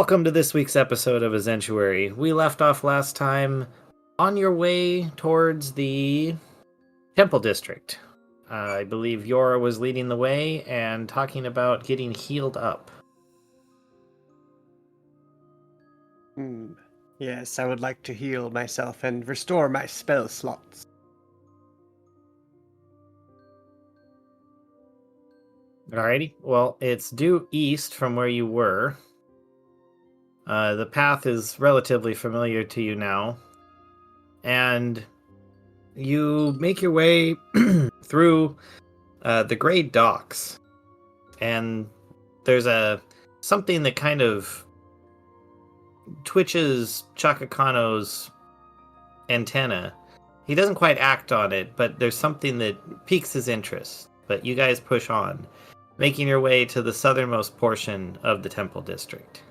Welcome to this week's episode of Ezentuary. We left off last time on your way towards the Temple District. I believe Yora was leading the way and talking about getting healed up. Yes, I would like to heal myself and restore my spell slots. Alrighty, well, it's due east from where you were. The path is relatively familiar to you now. And you make your way through the gray docks. And there's something that kind of twitches Chakakano's antenna. He doesn't quite act on it, but there's something that piques his interest. But you guys push on, making your way to the southernmost portion of the Temple District.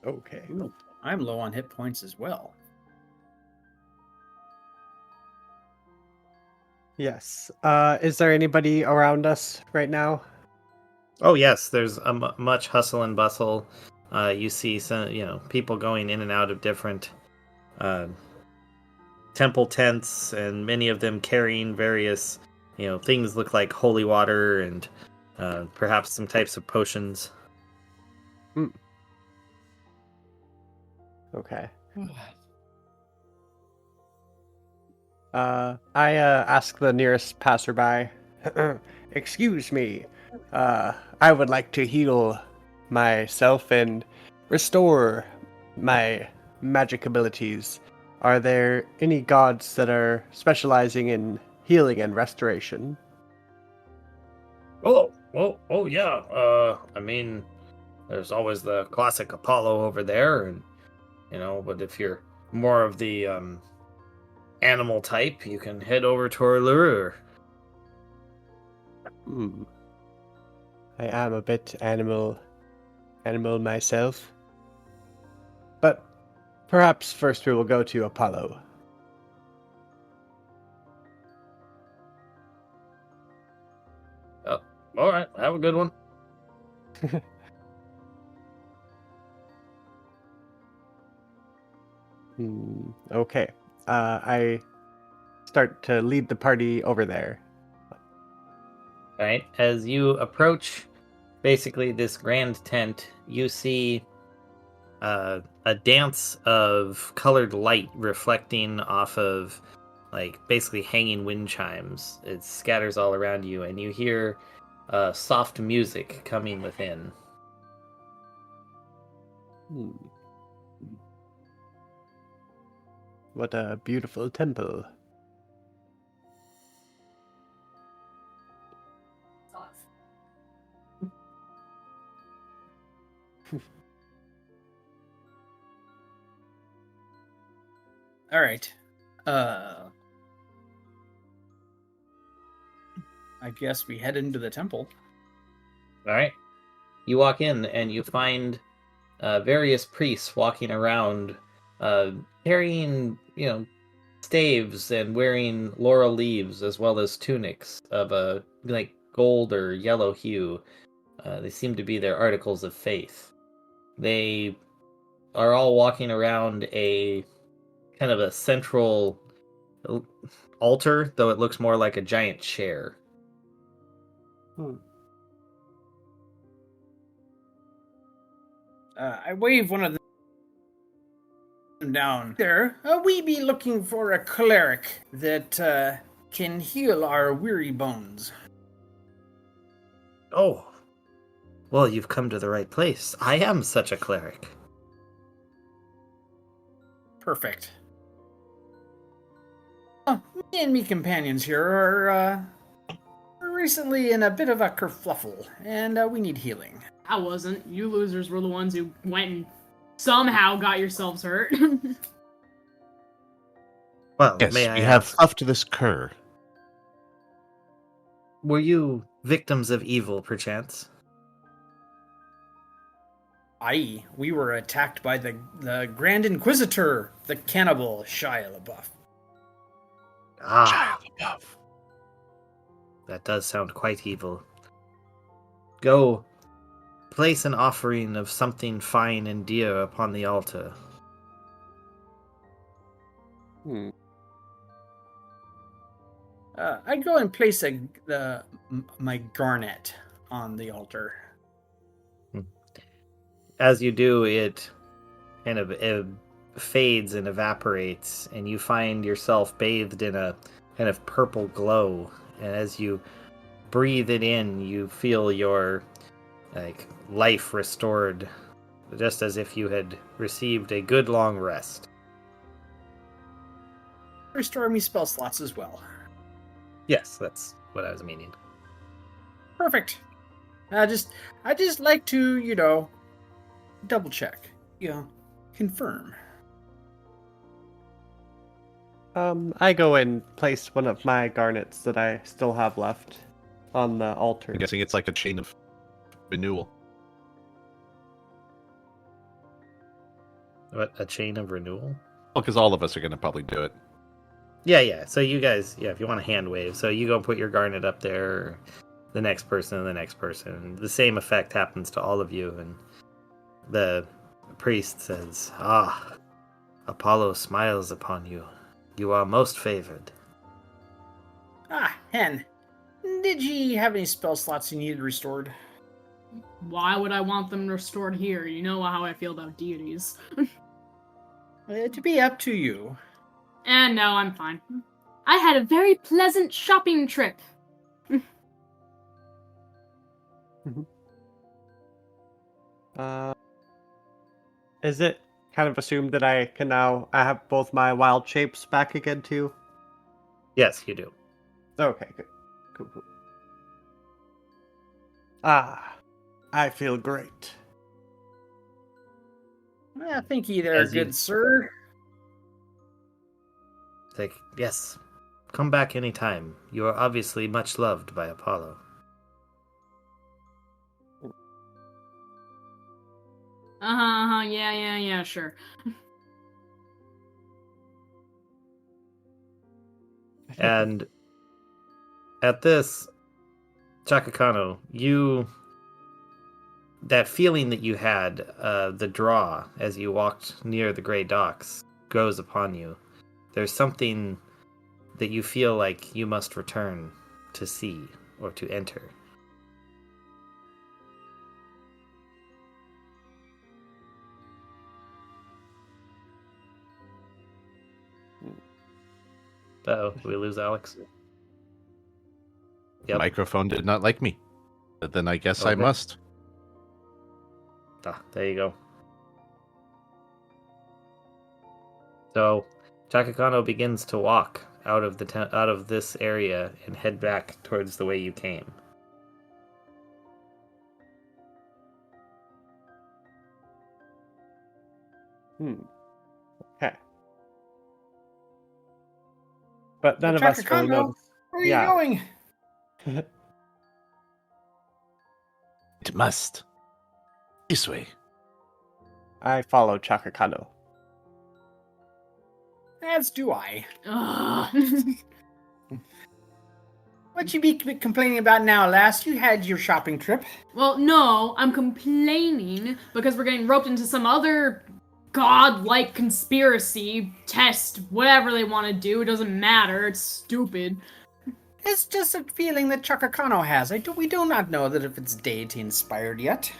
Okay. Ooh, I'm low on hit points as well. Yes. Is there anybody around us right now? Oh yes, there's much hustle and bustle. You see some, people going in and out of different temple tents, and many of them carrying various, things look like holy water and perhaps some types of potions. Okay. I ask the nearest passerby, excuse me, I would like to heal myself and restore my magic abilities. Are there any gods that are specializing in healing and restoration? Oh yeah. I mean, there's always the classic Apollo over there, and but if you're more of the animal type, you can head over to Orlur. I am a bit animal myself. But perhaps first we will go to Apollo. Oh, all right. Have a good one. Okay. I start to lead the party over there. All right. As you approach basically this grand tent, you see a dance of colored light reflecting off of basically hanging wind chimes. It scatters all around you, and you hear soft music coming within. What a beautiful temple. All right. I guess we head into the temple. All right. You walk in and you find various priests walking around, carrying, staves and wearing laurel leaves, as well as tunics of a gold or yellow hue. They seem to be their articles of faith. They are all walking around a kind of a central altar, though it looks more like a giant chair. I wave one of them down. There, we be looking for a cleric that can heal our weary bones. Oh, well, you've come to the right place. I am such a cleric. Perfect. Me and me companions here are recently in a bit of a kerfluffle, and we need healing. I wasn't. You losers were the ones who went and somehow got yourselves hurt. Well, Yes, may I we have ask, fluffed this cur. were you victims of evil, perchance? Aye, we were attacked by the Grand Inquisitor, the cannibal Shia LaBeouf. Ah, Child above. that does sound quite evil. Go place an offering of something fine and dear upon the altar. I go and place my garnet on the altar. As you do, it kind of fades and evaporates, and you find yourself bathed in a kind of purple glow. And as you breathe it in, you feel your life restored, just as if you had received a good long rest. Restore me spell slots as well. Yes, that's what I was meaning. Perfect. I just like to, double check, confirm. I go and place one of my garnets that I still have left on the altar. I'm guessing it's like a chain of renewal. What, a chain of renewal? Well, because all of us are going to probably do it. Yeah. So you guys, if you want a hand wave, so you go put your garnet up there, the next person, and the next person. The same effect happens to all of you, and the priest says, "Ah, Apollo smiles upon you. You are most favored." Ah, Hen. Did ye have any spell slots you needed restored? Why would I want them restored here? You know how I feel about deities. To be up to you. And no, I'm fine. I had a very pleasant shopping trip. Is it kind of assumed that I have both my wild shapes back again too? Yes, you do. Okay, good. Cool. Ah, I feel great. Thank ye there, As you- good sir. Yes, come back anytime. You are obviously much loved by Apollo. Yeah, sure. And at this, Chakakano, that feeling that you had, the draw as you walked near the gray docks, grows upon you. There's something that you feel like you must return to see or to enter. Uh-oh, did we lose Alex? Yep. Microphone did not like me. But then I guess I Okay. must. Ah, there you go. So, Chakakano begins to walk out of out of this area and head back towards the way you came. Okay. But none of us really Chakakano, know. where are you Yeah. going? It must. This way. I follow Chakakano. As do I. Ugh. What you be complaining about now, lass? You had your shopping trip. Well, no, I'm complaining because we're getting roped into some other godlike conspiracy test, whatever they want to do. It doesn't matter. It's stupid. It's just a feeling that Chakakano has. We do not know that if it's deity inspired yet.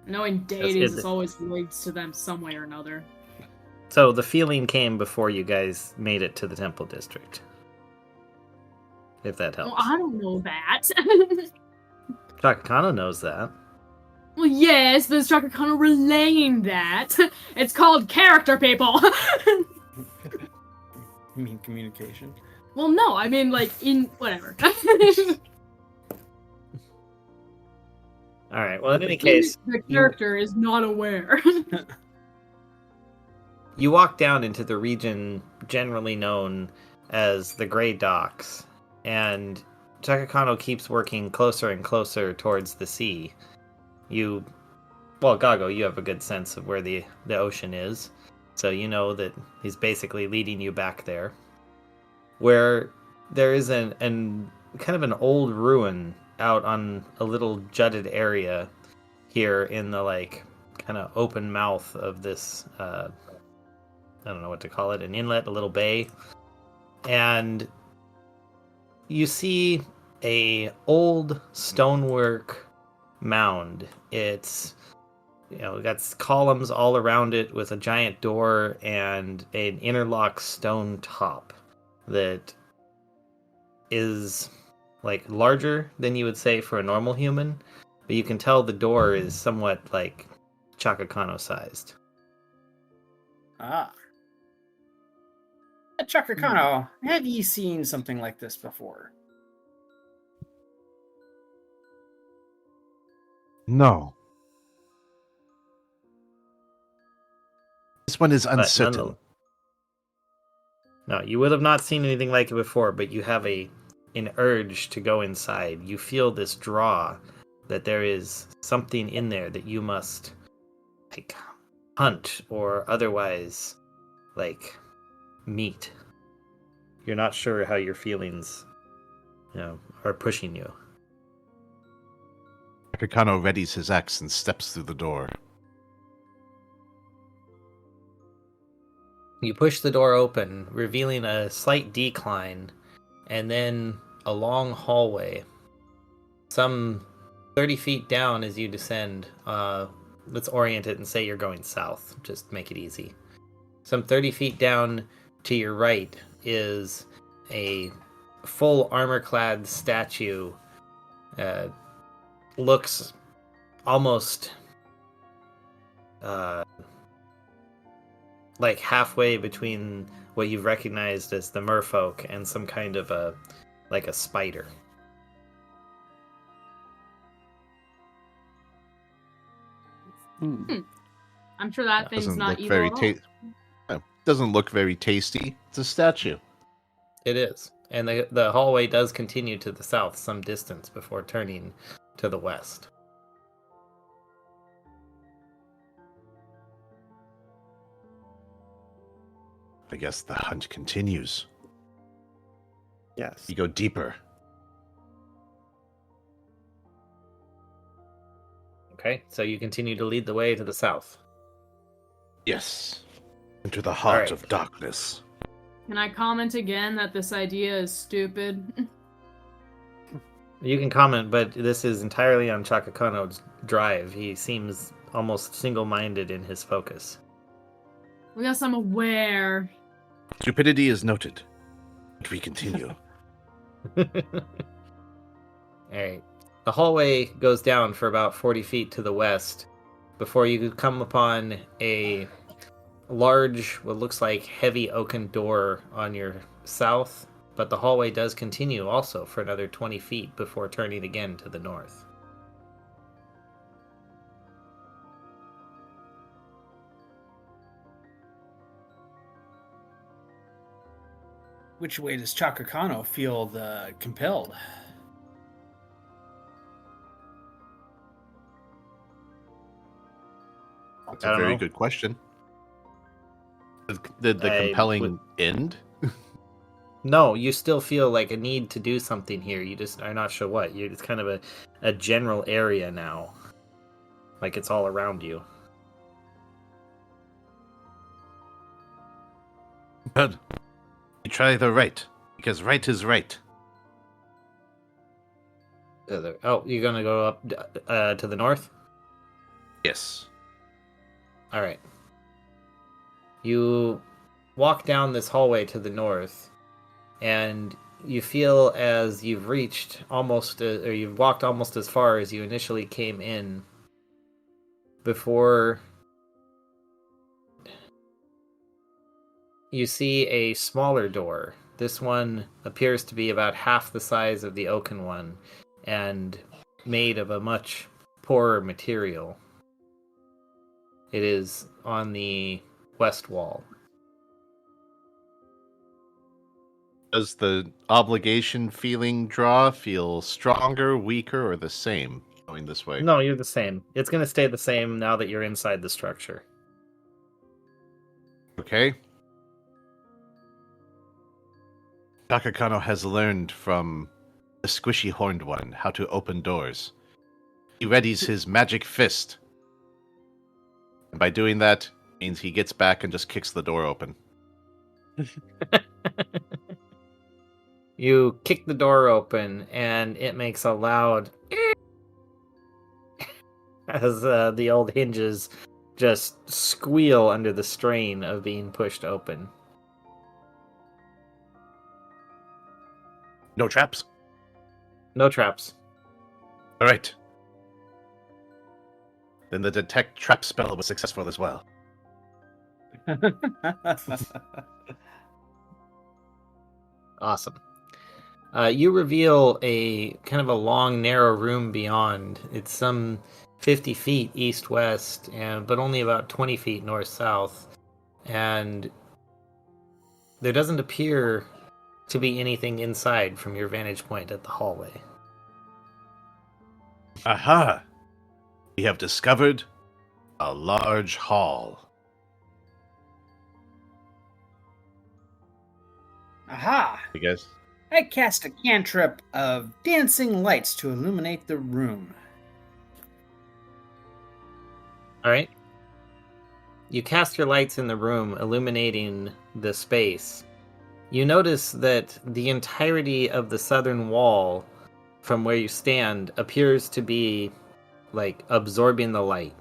Knowing deities is is it. always linked to them some way or another. So the feeling came before you guys made it to the temple district. If that helps. Well, I don't know that. Chakakano knows that. Well, yes, but it's Chakakano relaying that. It's called character, people. You mean communication? Well, no, I mean, like, in whatever. Alright, well in any case, The character is not aware. you walk down into the region generally known as the Grey Docks, and Chakakano keeps working closer and closer towards the sea. Gago, you have a good sense of where the ocean is, so you know that he's basically leading you back there, where there is an kind of an old ruin out on a little jutted area here in the like kind of open mouth of this I don't know what to call it, an inlet, a little bay. And you see a old stonework mound. It's got columns all around it with a giant door and an interlock stone top that is like larger than you would say for a normal human, but you can tell the door is somewhat like Chakakano sized. Ah. Chakakano, have you seen something like this before? No. This one is But uncertain. No, you would have not seen anything like it before, but you have an urge to go inside. You feel this draw that there is something in there that you must like hunt or otherwise like meet. You're not sure how your feelings are pushing you. Chakakano readies his axe and steps through the door. You push the door open, revealing a slight decline, and then a long hallway. Some 30 feet down as you descend. Let's orient it and say you're going south. Just make it easy. Some 30 feet down to your right is a full armor-clad statue. Looks almost like halfway between what you've recognized as the merfolk and some kind of a spider. I'm sure that thing's not evil at all. Doesn't look very tasty. It's a statue. It is. And the hallway does continue to the south some distance before turning to the west. I guess the hunt continues. Yes. You go deeper. Okay, so you continue to lead the way to the south. Yes. Into the heart right. of darkness. Can I comment again that this idea is stupid? You can comment, but this is entirely on Chakakano's drive. He seems almost single-minded in his focus. Yes, I'm aware. Stupidity is noted. But we continue. Alright. The hallway goes down for about 40 feet to the west before you come upon a large, what looks like heavy oaken door on your south, but the hallway does continue also for another 20 feet before turning again to the north. Which way does Chakakano feel compelled? That's I a don't very know. good question. Did the compelling end? No, you still feel like a need to do something here. You just are not sure what. It's kind of a general area now. Like it's all around you. Good. You try the right, because right is right. Oh, you're gonna go up to the north? Yes. All right. You walk down this hallway to the north, and you feel as you've reached almost, or you've walked almost as far as you initially came in before you see a smaller door. This one appears to be about half the size of the oaken one and made of a much poorer material. It is on the west wall. Does the obligation feeling draw feel stronger, weaker, or the same going this way? No, you're the same. It's going to stay the same now that you're inside the structure. Okay. Chakakano has learned from the squishy horned one how to open doors. He readies his magic fist. And by doing that, means he gets back and just kicks the door open. You kick the door open, and it makes a loud as the old hinges just squeal under the strain of being pushed open. No traps? No traps. All right. Then the detect trap spell was successful as well. Awesome. You reveal a kind of a long, narrow room beyond. It's some 50 feet east-west, but only about 20 feet north-south. And there doesn't appear to be anything inside from your vantage point at the hallway. Aha! We have discovered a large hall. Aha! You guys? I cast a cantrip of dancing lights to illuminate the room. All right. You cast your lights in the room, illuminating the space. You notice that the entirety of the southern wall from where you stand appears to be like absorbing the light.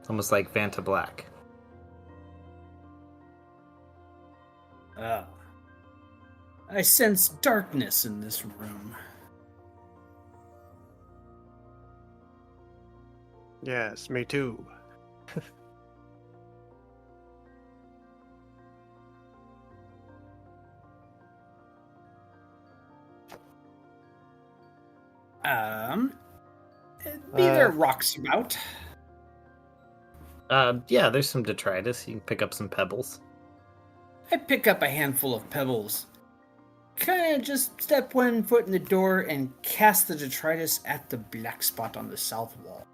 Almost like Vanta Black. I sense darkness in this room. Yes, me too. Be there rocks about. Yeah, there's some detritus. You can pick up some pebbles. I pick up a handful of pebbles. Kinda just step one foot in the door and cast the detritus at the black spot on the south wall.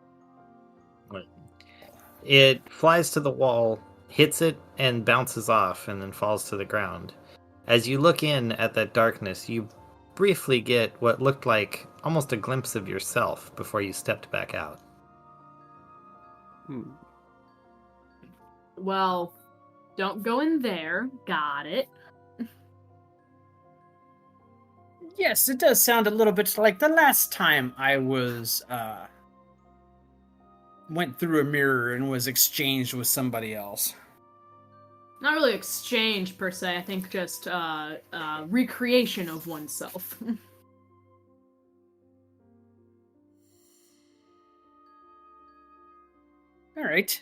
It flies to the wall, hits it, and bounces off, and then falls to the ground. As you look in at that darkness, you briefly get what looked like almost a glimpse of yourself before you stepped back out. Well, don't go in there. Got it. Yes, it does sound a little bit like the last time I went through a mirror and was exchanged with somebody else. Not really exchange per se. I think just recreation of oneself. All right.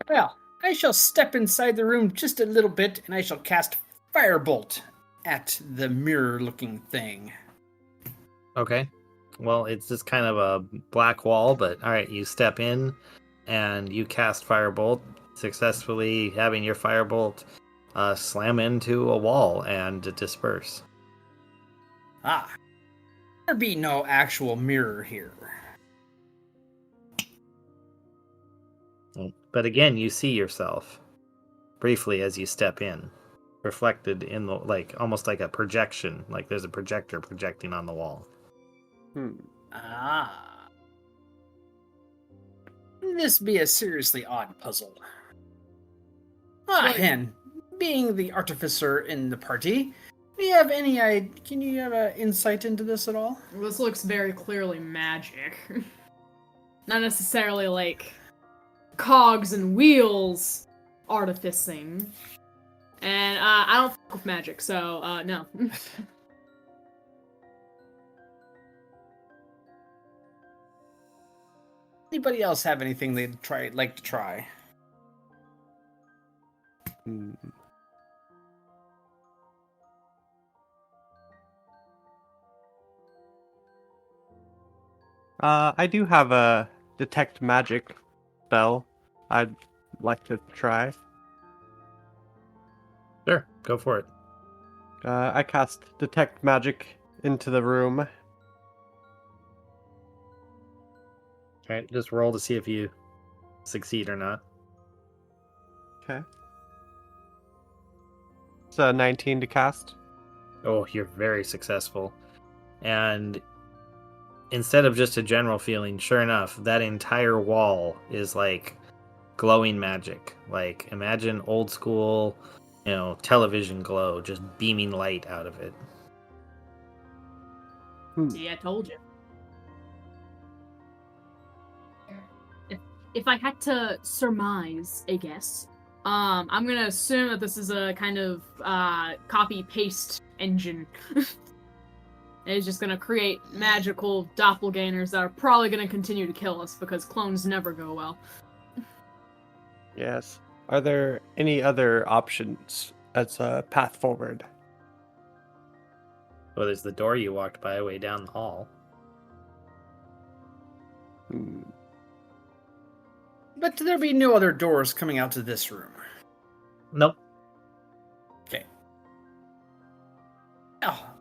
Well, I shall step inside the room just a little bit, and I shall cast Firebolt at the mirror-looking thing. Okay. Well, it's just kind of a black wall, but alright, you step in and you cast Firebolt, successfully having your Firebolt slam into a wall and disperse. Ah. There be no actual mirror here. But again, you see yourself briefly as you step in, reflected in the, like, almost like a projection, like there's a projector projecting on the wall. Ah. This be a seriously odd puzzle. Hen, being the artificer in the party, do you have any idea? Can you have an insight into this at all? This looks very clearly magic. Not necessarily like cogs and wheels artificing. And I don't fuck with magic, so no. Anybody else have anything they'd like to try? I do have a detect magic spell I'd like to try. Sure, go for it. I cast detect magic into the room. Alright, just roll to see if you succeed or not. Okay. It's a 19 to cast. Oh, you're very successful. And instead of just a general feeling, sure enough, that entire wall is like glowing magic. Like, imagine old school, television glow, just beaming light out of it. See, I told you. If I had to surmise, I guess, I'm gonna assume that this is a kind of copy-paste engine. It's just gonna create magical doppelgangers that are probably gonna continue to kill us because clones never go well. Yes. Are there any other options as a path forward? Well, there's the door you walked by way down the hall. Hmm. But there be no other doors coming out to this room. Nope. Okay. Now,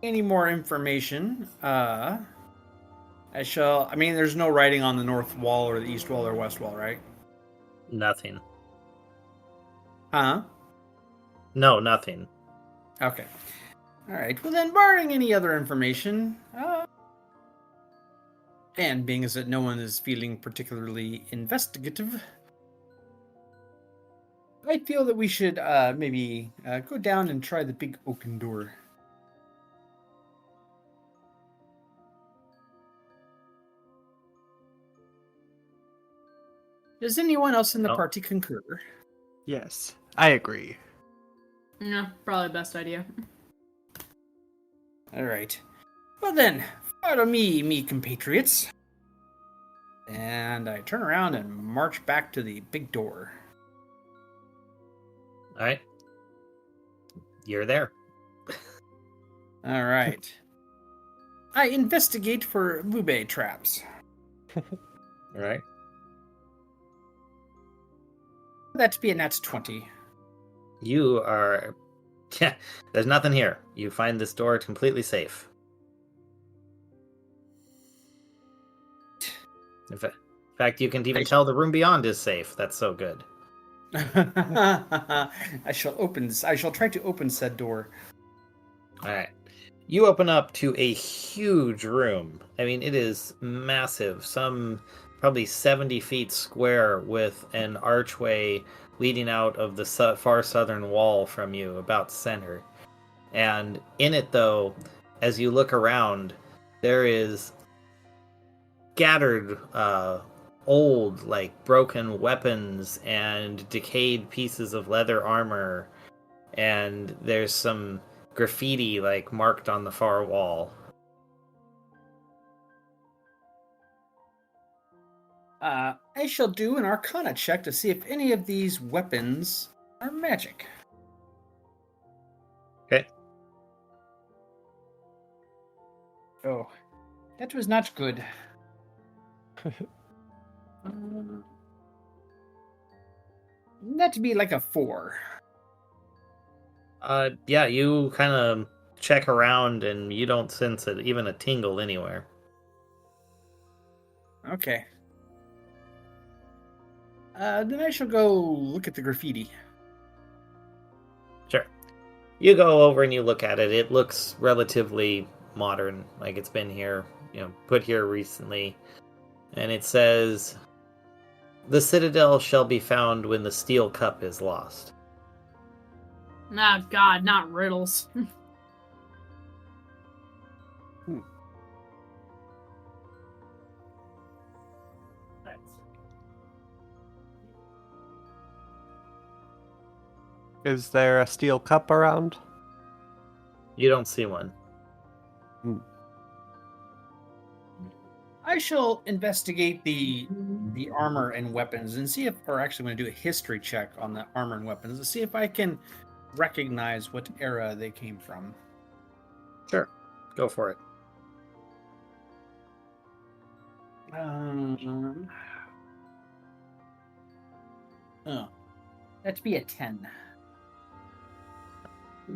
any more information? I mean, there's no writing on the north wall or the east wall or west wall, right? Nothing. Huh? No, nothing. Okay. All right. Well, then, barring any other information, and being as that no one is feeling particularly investigative, I feel that we should maybe go down and try the big oaken door. Does anyone else in the No. party concur? Yes, I agree. Yeah, probably the best idea. All right. Well then, follow me compatriots. And I turn around and march back to the big door. All right. You're there. All right. I investigate for booby traps. All right. That'd be a nat 20. You are... Yeah, there's nothing here. You find this door completely safe. In fact, you can even tell the room beyond is safe. That's so good. I shall try to open said door. All right. You open up to a huge room. I mean, it is massive. Some probably 70 feet square with an archway leading out of the far southern wall from you, about center. And in it, though, as you look around, there is scattered old, like, broken weapons and decayed pieces of leather armor. And there's some graffiti, like, marked on the far wall. I shall do an Arcana check to see if any of these weapons are magic. Okay. Oh, that was not good. That'd be like a 4. Yeah, you kind of check around and you don't sense it, even a tingle anywhere. Okay. Then I shall go look at the graffiti. Sure. You go over and you look at it. It looks relatively modern, like it's been here, put here recently. And it says, "The Citadel shall be found when the steel cup is lost." Oh god, not riddles. Is there a steel cup around? You don't see one. I shall investigate the armor and weapons and see if, or actually, I'm going to do a history check on the armor and weapons to see if I can recognize what era they came from. Sure. Go for it. Oh, that'd be a 10.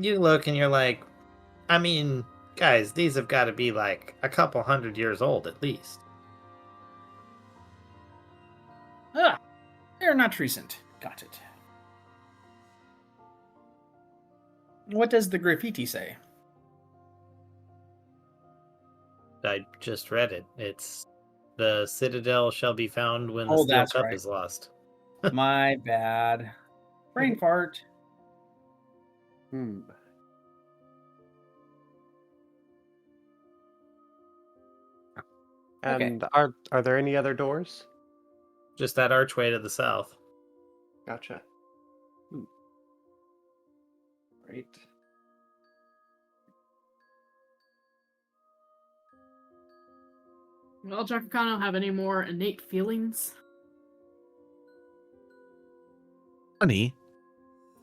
You look and you're like, I mean, guys, these have got to be like a couple 100 years old at least. Ah, they're not recent. Got it. What does the graffiti say? I just read it. It's the citadel shall be found when the Oh, steel that's cup right. is lost. My bad. Brain fart. Hmm. Okay. And are there any other doors? Just that archway to the south. Gotcha. Great. Well, Chakakano have any more innate feelings? Funny?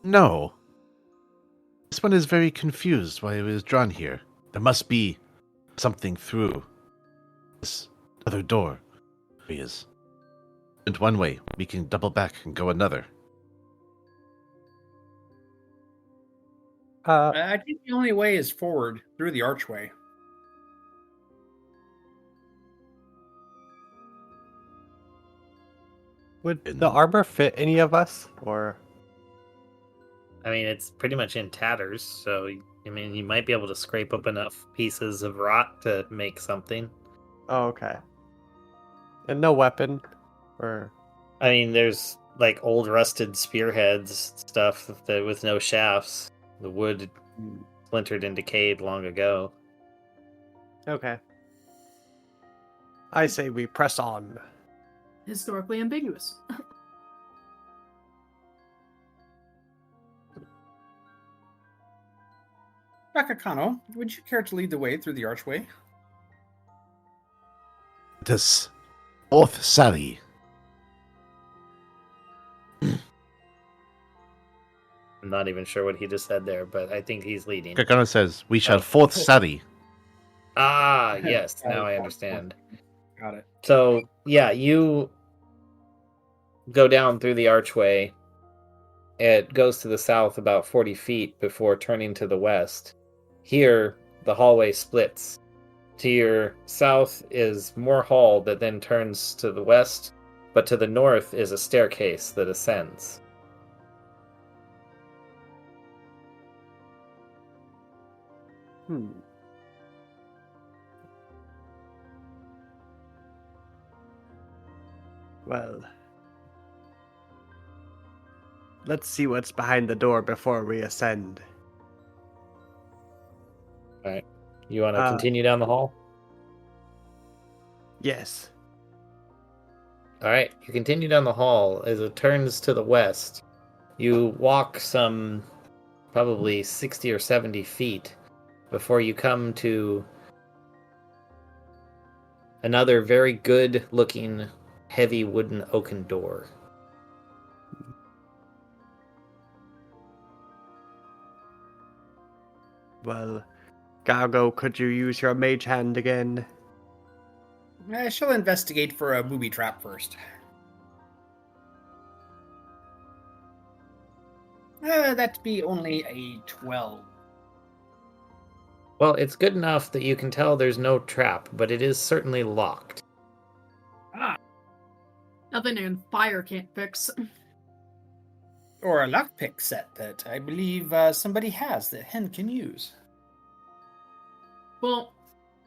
No. This one is very confused why it was drawn here. There must be something through this other door. He is. And one way, we can double back and go another. I think the only way is forward through the archway. Would the armor fit any of us, or? I mean, it's pretty much in tatters, so I mean, you might be able to scrape up enough pieces of rot to make something. Oh, okay. And no weapon, or? I mean, there's like old rusted spearheads, stuff that with no shafts. The wood splintered and decayed long ago. Okay. I say we press on. Historically ambiguous. Chakakano, would you care to lead the way through the archway? This fourth sally. I'm not even sure what he just said there, but I think he's leading. Chakakano says, we shall Oh. fourth sally. Ah, yes, now I understand. Got it. So, yeah, you go down through the archway. It goes to the south about 40 feet before turning to the west. Here, the hallway splits. To your south is more hall that then turns to the west, but to the north is a staircase that ascends. Well, let's see what's behind the door before we ascend. Alright. You want to Uh, continue down the hall? Yes. Alright, you continue down the hall as it turns to the west. You walk some probably 60 or 70 feet before you come to another very good looking heavy wooden oaken door. Well, Gargo, could you use your mage hand again? I shall investigate for a booby trap first. That'd be only a 12. Well, it's good enough that you can tell there's no trap, but it is certainly locked. Nothing in fire can't fix. Or a lockpick set that I believe somebody has that Hen can use. Well,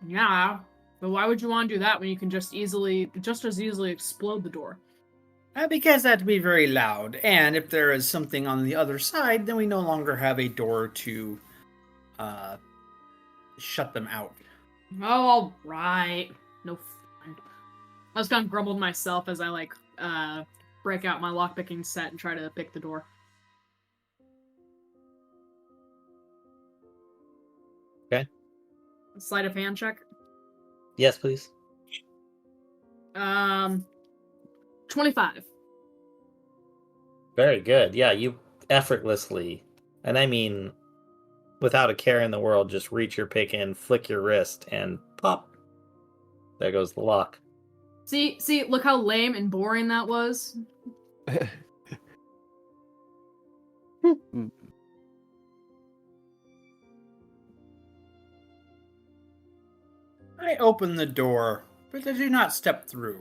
yeah, but why would you want to do that when you can just as easily explode the door? Because that'd be very loud, and if there is something on the other side, then we no longer have a door to shut them out. Oh, all right. No fun. I was kind of grumbled myself as I break out my lockpicking set and try to pick the door. Okay. Sleight of hand check. Yes, please. 25. Very good. Yeah, you effortlessly, and I mean without a care in the world, just reach your pick in, flick your wrist, and pop. There goes the lock. See, look how lame and boring that was. I open the door, but I do not step through.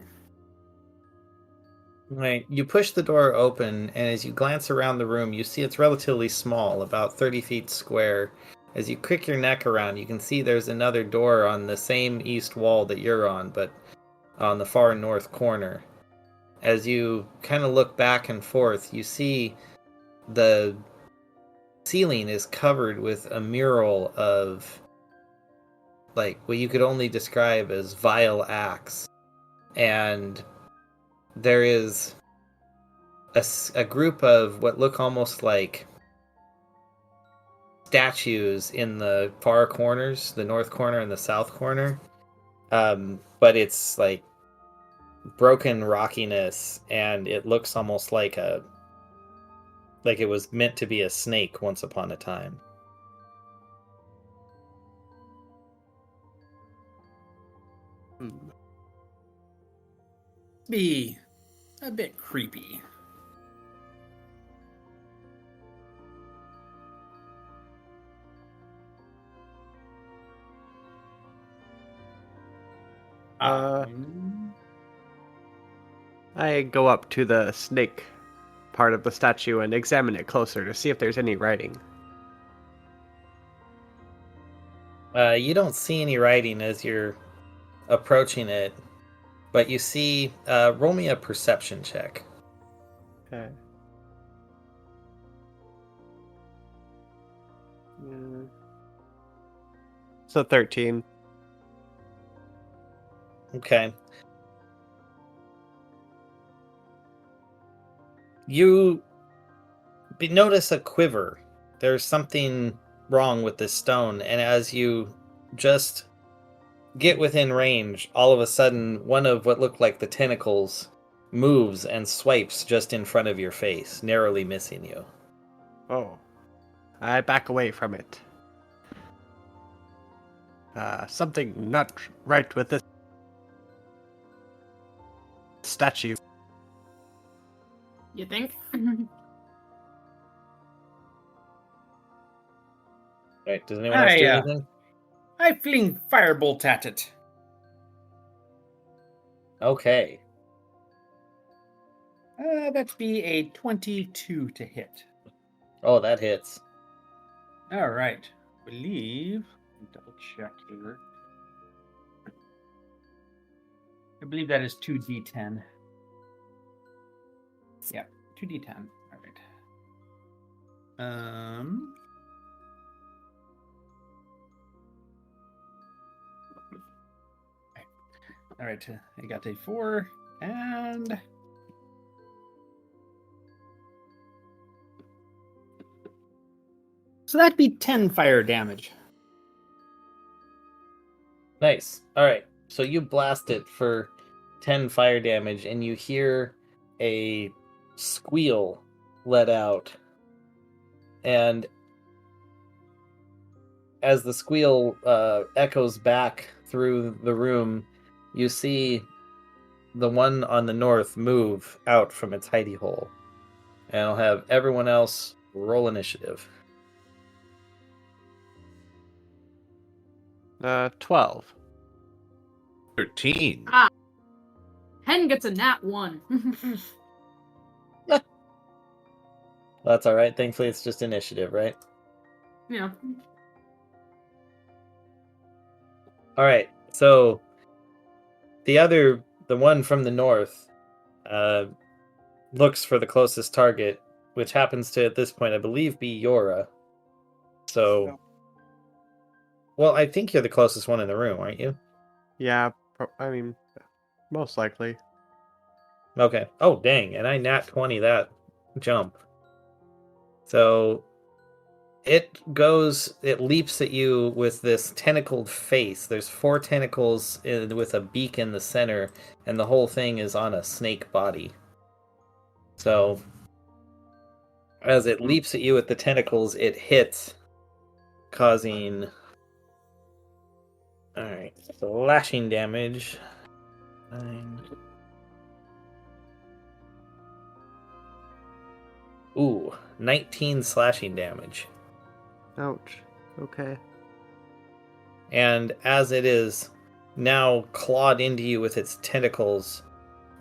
Right. You push the door open, and as you glance around the room, you see it's relatively small, about 30 feet square, As you crick your neck around, you can see there's another door on the same east wall that you're on, but on the far north corner. As you kind of look back and forth, you see the ceiling is covered with a mural of, like, what you could only describe as vile acts. And there is a group of what look almost like statues in the far corners, the north corner and the south corner. But it's like broken rockiness, and it looks almost like it was meant to be a snake once upon a time. Be a bit creepy. I go up to the snake part of the statue and examine it closer to see if there's any writing. You don't see any writing as you're approaching it, but you see, roll me a perception check. Okay. So 13. Okay. You notice a quiver. There's something wrong with this stone, and as you just get within range, all of a sudden, one of what looked like the tentacles moves and swipes just in front of your face, narrowly missing you. Oh. I back away from it. Something not right with this statue. You think? Right, does anyone else do I anything? I fling firebolt at it. Okay. That'd be a 22 to hit. Oh, that hits. All right. Double check here. I believe that is 2d10. Yeah, 2d10. All right. All right. I got a 4 and so that'd be 10 fire damage. Nice. All right. So you blast it for 10 fire damage, and you hear a squeal let out. And as the squeal echoes back through the room, you see the one on the north move out from its hidey hole. And I'll have everyone else roll initiative. 12. 13. Hen gets a nat 1. That's all right. Thankfully, it's just initiative, right? Yeah. All right. So the one from the north, looks for the closest target, which happens to, at this point, I believe, be Yora. So, well, I think you're the closest one in the room, aren't you? Yeah, I mean, most likely. Okay. Oh, dang. And I nat 20 that jump. So it leaps at you with this tentacled face. There's 4 tentacles with a beak in the center, and the whole thing is on a snake body. So as it leaps at you with the tentacles, it hits, causing... Alright, slashing damage. 9. Ooh, 19 slashing damage. Ouch. Okay. And as it is now clawed into you with its tentacles,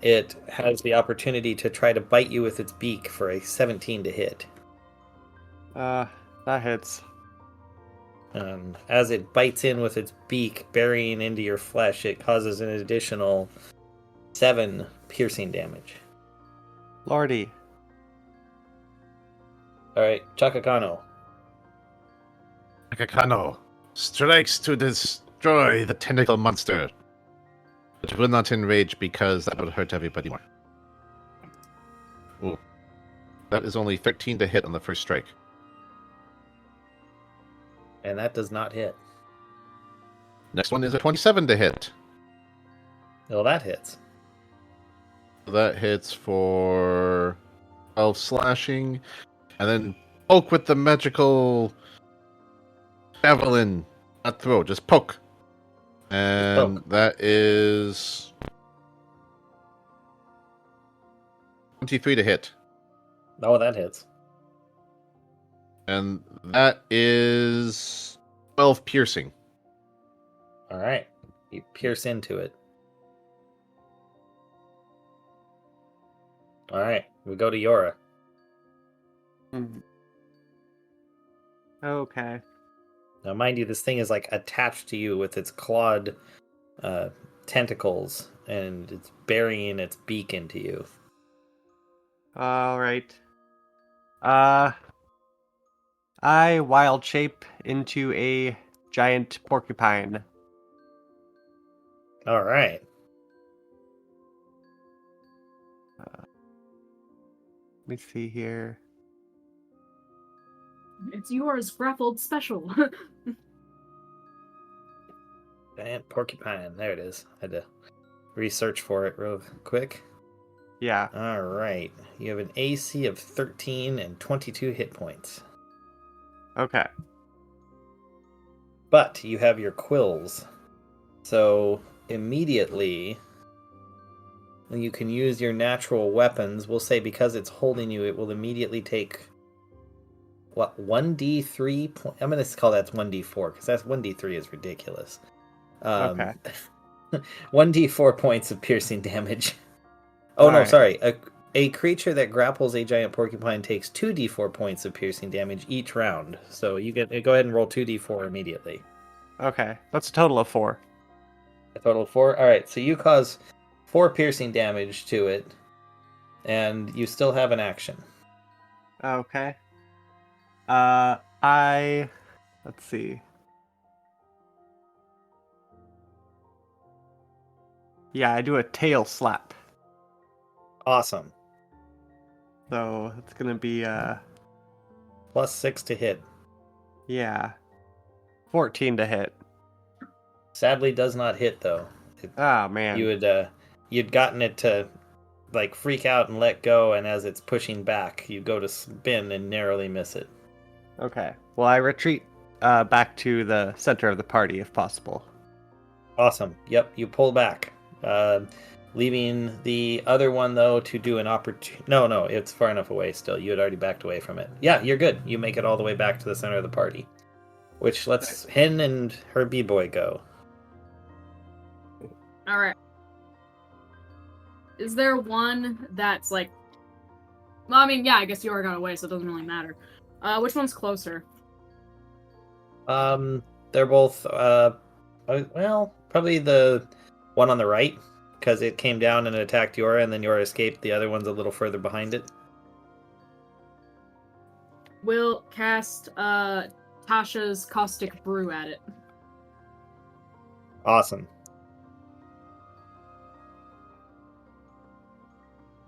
it has the opportunity to try to bite you with its beak for a 17 to hit. That hits. As it bites in with its beak, burying into your flesh, it causes an additional 7 piercing damage. Lordy. Alright, Chakakano. Chakakano strikes to destroy the tentacle monster. But will not enrage because that would hurt everybody more. Ooh. That is only 13 to hit on the first strike. And that does not hit. Next one is a 27 to hit. Well, that hits. That hits for 12 slashing. And then poke with the magical javelin. Not throw, just poke. And Poke. that is 23 to hit. Oh, that hits. And that is 12 piercing. Alright. You pierce into it. Alright, we go to Yora. Mhm. Okay. Now, mind you, this thing is like attached to you with its clawed tentacles, and it's burying its beak into you. All right. I wild shape into a giant porcupine. Alright. Let me see here. It's yours, grappled special. Giant porcupine. There it is. I had to research for it real quick. Yeah. Alright. You have an AC of 13 and 22 hit points. Okay. But you have your quills. So immediately you can use your natural weapons. We'll say because it's holding you, it will immediately take 1d3 point. I'm going to call that 1d4 because that's 1d3 is ridiculous. Okay. 1d4 points of piercing damage. Oh, no, Alright. sorry. A creature that grapples a giant porcupine takes 2d4 points of piercing damage each round. So you get go ahead and roll 2d4 immediately. Okay. That's a total of 4. A total of 4? Alright, so you cause 4 piercing damage to it, and you still have an action. Okay. Let's see. Yeah, I do a tail slap. Awesome. So it's gonna be Plus 6 to hit. yeah, 14 to hit. Sadly does not hit, though. Oh man. You'd gotten it to like freak out and let go, and as it's pushing back, you go to spin and narrowly miss it. Okay. Well, I retreat back to the center of the party if possible. Awesome. Yep, you pull back. Leaving the other one, though, to do an No, it's far enough away still. You had already backed away from it. Yeah, you're good. You make it all the way back to the center of the party. Which lets Hen and her B-boy go. Alright. Is there one that's like... Well, I mean, yeah, I guess you already got away, so it doesn't really matter. Which one's closer? They're both, well, probably the one on the right, because it came down and attacked Yora, and then Yora escaped. The other one's a little further behind it. We'll cast Tasha's Caustic Brew at it. Awesome.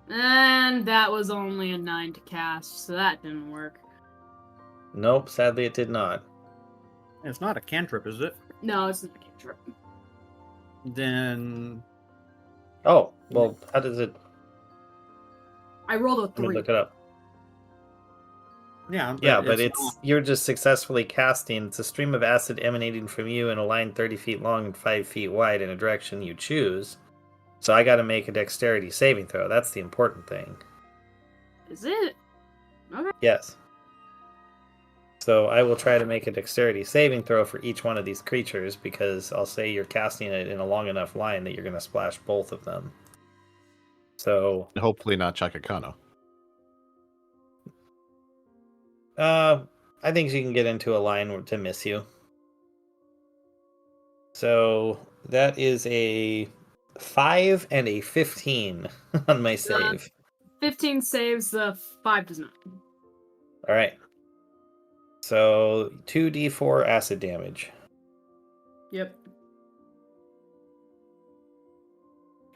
And that was only a 9 to cast, so that didn't work. Nope, sadly it did not. It's not a cantrip, is it? No, it's not a cantrip. Then Oh, well, how does it... I rolled a Let me 3. look it up. yeah, Yeah, but it's not- you're just successfully casting. It's a stream of acid emanating from you in a line 30 feet long and 5 feet wide in a direction you choose. So I got to make a dexterity saving throw. That's the important thing. Is it? Okay. Yes. So I will try to make a dexterity saving throw for each one of these creatures because I'll say you're casting it in a long enough line that you're going to splash both of them. So, Hopefully not Chakakano. I think she can get into a line to miss you. So that is a 5 and a 15 on my save. 15 saves, 5 does not. All right. So 2d4 acid damage. Yep.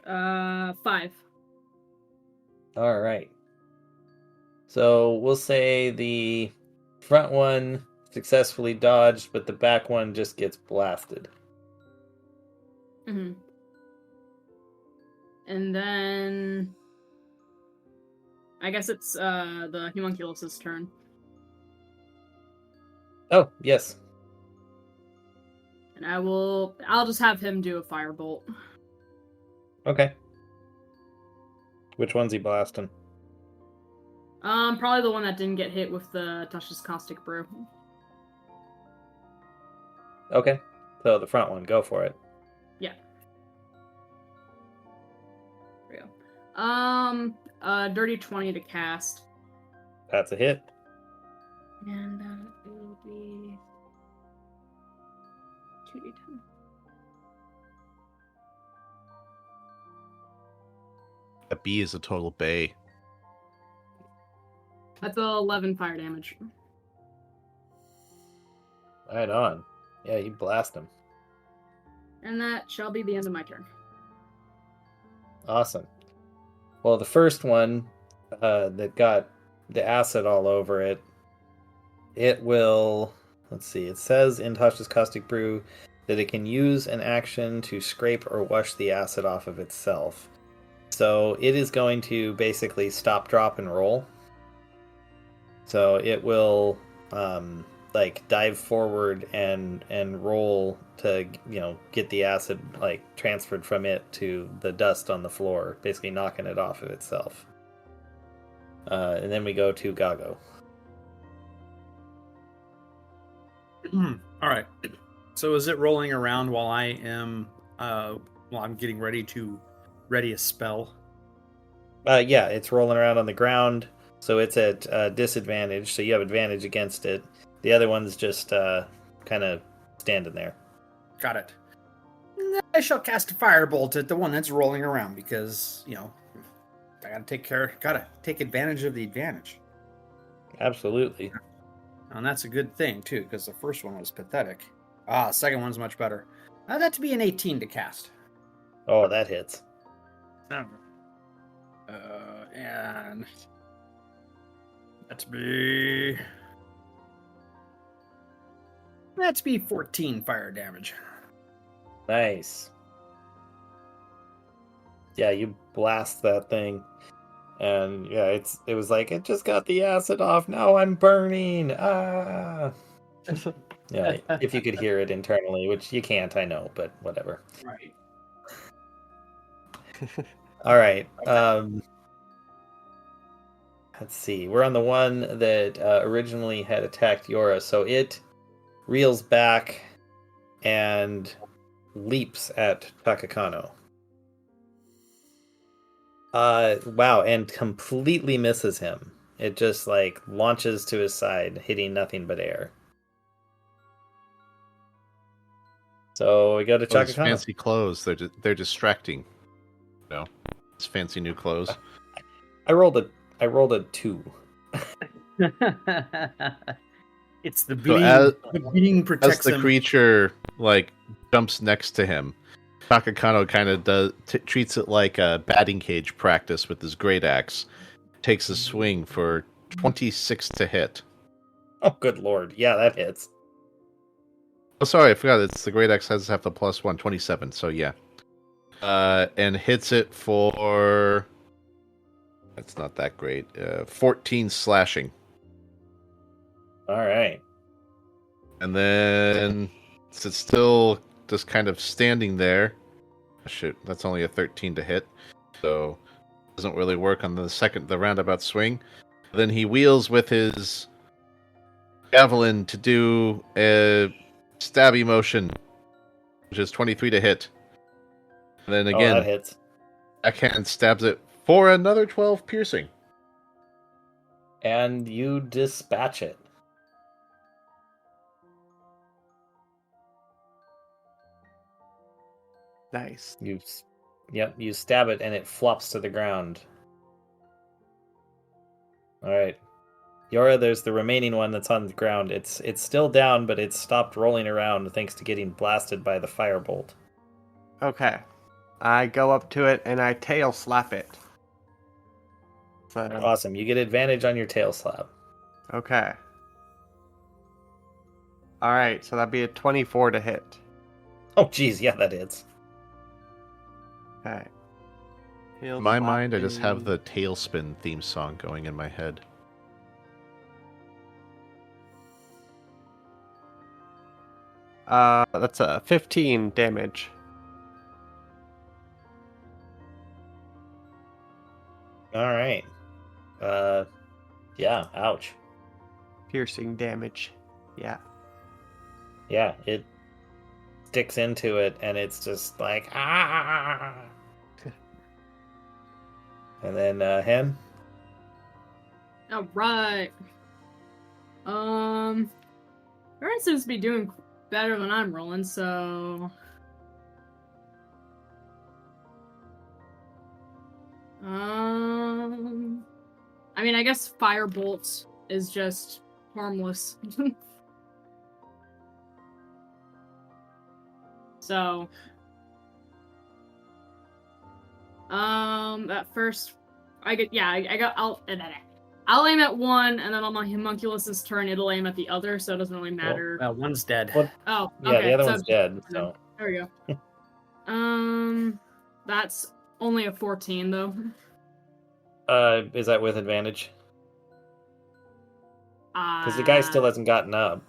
5. All right. So we'll say the front one successfully dodged, but the back one just gets blasted. Mm-hmm. And then I guess it's the homunculus's turn. Oh, yes. And I'll just have him do a firebolt. Okay. Which one's he blasting? Probably the one that didn't get hit with the Touch's Caustic Brew. Okay. So the front one, go for it. Yeah. There we go. Dirty 20 to cast. That's a hit. And it will be 2d10. A B is a total bay. That's 11 fire damage. Right on. Yeah, you blast him. And that shall be the end of my turn. Awesome. Well, the first one that got the acid all over it, it will... Let's see. It says in Tasha's Caustic Brew that it can use an action to scrape or wash the acid off of itself. So it is going to basically stop, drop, and roll. So it will dive forward and roll to get the acid transferred from it to the dust on the floor, basically knocking it off of itself. And then we go to Gago. All right. So is it rolling around while I am I'm getting ready to ready a spell? Yeah, it's rolling around on the ground, so it's at disadvantage. So you have advantage against it. The other one's just kind of standing there. Got it. I shall cast a firebolt at the one that's rolling around because I gotta take advantage of the advantage. Absolutely. And that's a good thing too, because the first one was pathetic. Second one's much better. That to be an 18 to cast. Oh, that hits. And that's be 14 fire damage. Nice. Yeah, you blast that thing. And yeah, it was like, it just got the acid off. Now I'm burning. Ah. Yeah, if you could hear it internally, which you can't, I know, but whatever. Right. All right. Let's see. We're on the one that originally had attacked Yora, so it reels back and leaps at Chakakano. Wow, and completely misses him. It just launches to his side, hitting nothing but air. So we go to Those Chakakano. fancy clothes, they're distracting. It's fancy new clothes. I rolled a 2. It's the So being. The being protects As the him. creature jumps next to him, Chakakano kind of treats it like a batting cage practice with his great axe. Takes a swing for 26 to hit. Oh, good lord. Yeah, that hits. Oh, sorry, I forgot. It's the great axe has to have the +1, 27. So yeah, and hits it for. That's not that great. 14 slashing. All right. And then it's still just kind of standing there. Shit, that's only a 13 to hit, so doesn't really work on the roundabout swing. Then he wheels with his javelin to do a stabby motion, which is 23 to hit. And then That again, hits. backhand stabs it for another 12 piercing. And you dispatch it. Nice. You stab it and it flops to the ground. All right. Yora, there's the remaining one that's on the ground. It's still down, but it's stopped rolling around thanks to getting blasted by the firebolt. Okay. I go up to it and I tail slap it. So, Awesome. You get advantage on your tail slap. okay. Alright, so that'd be a 24 to hit. Oh, geez. Yeah, that is. Okay. In my mind, I just have the Tailspin theme song going in my head. That's a 15 damage. All right. Yeah, ouch. Piercing damage. Yeah. Yeah, it sticks into it and it's just like, ah. And then, Hen? All right. Aaron seems to be doing better than I'm rolling, so. I mean, I guess Firebolt is just harmless. So. At first, I'll aim at one, and then on my homunculus's turn, it'll aim at the other, so it doesn't really matter. Well, one's dead. What? Oh, Yeah, okay. the other so one's dead, so. There we go. That's only a 14 though. Is that with advantage? Because the guy still hasn't gotten up.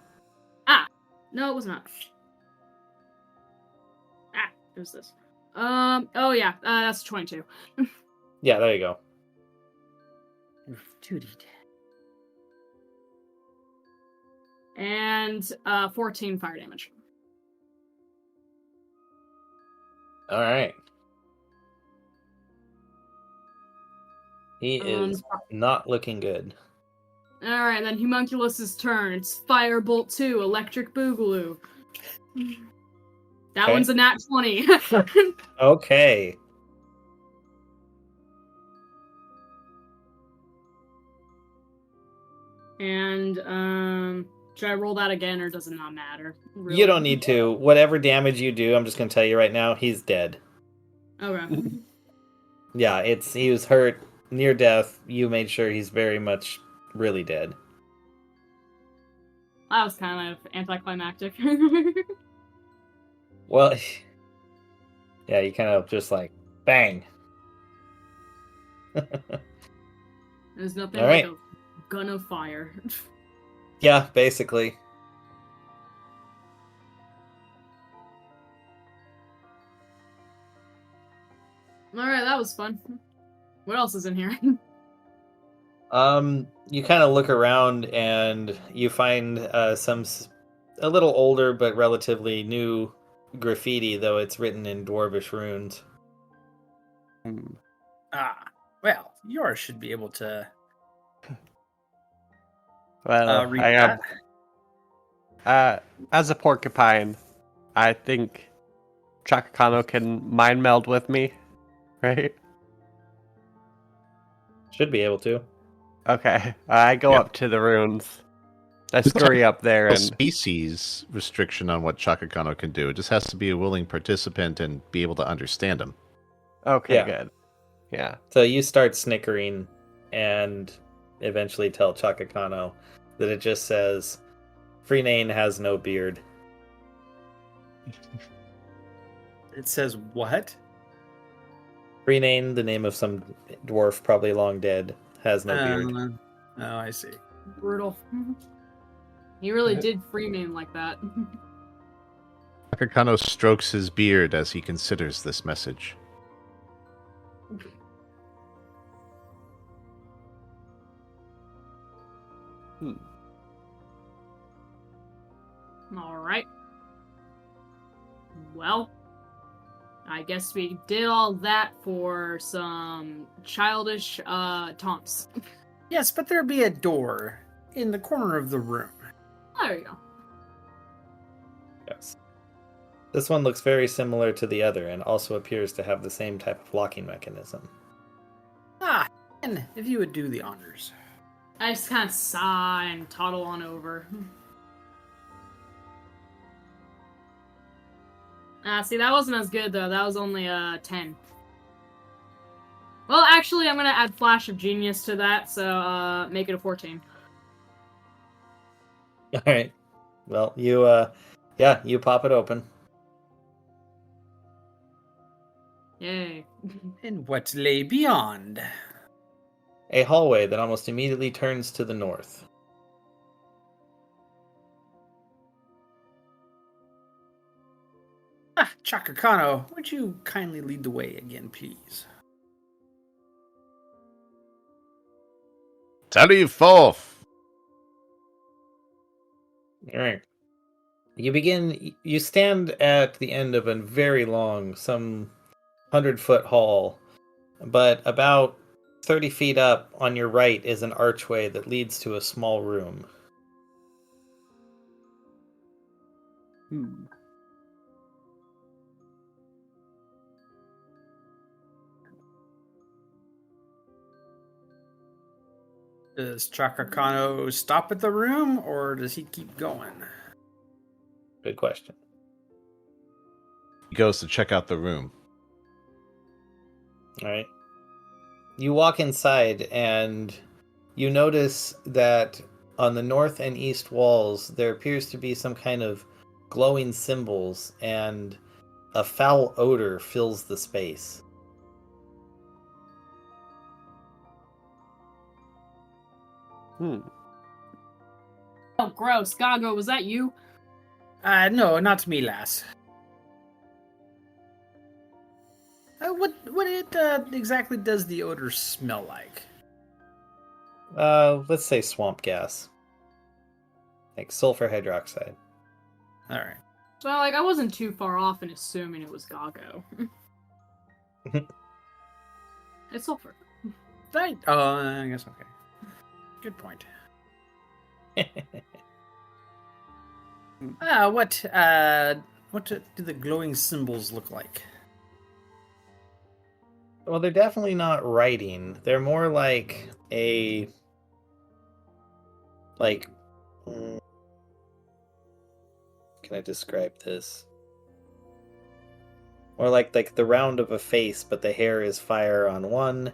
No, it was not. It was this. Oh yeah, that's 22. Yeah, there you go. Duty. And 14 fire damage. All right. He is not looking good. Alright, and then Homunculus's turn. It's Firebolt 2, Electric Boogaloo. That Okay. one's a nat 20. Okay. And, should I roll that again, or does it not matter? Really? You don't need to. Whatever damage you do, I'm just going to tell you right now, he's dead. Okay. Yeah, he was hurt, near death. You made sure he's very much really dead. That was kind of anticlimactic. Well, yeah, you kind of just like, bang. There's nothing All like right. a gun of fire. Yeah, basically. Alright, that was fun. What else is in here? You kind of look around and you find a little older but relatively new graffiti, though it's written in dwarvish runes. Well, yours should be able to Well, read I am. that. As a porcupine, I think Chakakano can mind meld with me, right? Should be able to. Okay, I go up to the runes. I scurry up there A and species restriction on what Chakakano can do. It just has to be a willing participant and be able to understand him. okay, Yeah. good. Yeah. So you start snickering and eventually tell Chakakano that it just says, Freenane has no beard. It says what? Freenane, the name of some dwarf, probably long dead, has no beard. Oh, I see. Brutal. He really did free name like that. Chakakano strokes his beard as he considers this message. Alright. Well, I guess we did all that for some childish taunts. Yes, but there'd be a door in the corner of the room. There you go. Yes. This one looks very similar to the other and also appears to have the same type of locking mechanism. And if you would do the honors. I just kind of sigh and toddle on over. See, that wasn't as good, though. That was only 10. Well, actually, I'm going to add Flash of Genius to that, so make it a 14. All right. Well, you pop it open. Yay. And what lay beyond? A hallway that almost immediately turns to the north. Chakakano, would you kindly lead the way again, please? Tally forth! All right. You stand at the end of a very long, some 100-foot hall, but about 30 feet up on your right is an archway that leads to a small room. Does Chakakano stop at the room, or does he keep going? Good question. He goes to check out the room. All right. You walk inside and you notice that on the north and east walls there appears to be some kind of glowing symbols, and a foul odor fills the space. Oh, gross. Gago, was that you? No, not me, lass. What exactly does the odor smell like? Let's say swamp gas. Like sulfur hydroxide. Alright. So, I wasn't too far off in assuming it was Gago. It's sulfur. Right. Oh, I guess okay. Good point. What do the glowing symbols look like? Well, they're definitely not writing. They're more like a... Can I describe this? Or like the round of a face, but the hair is fire on one,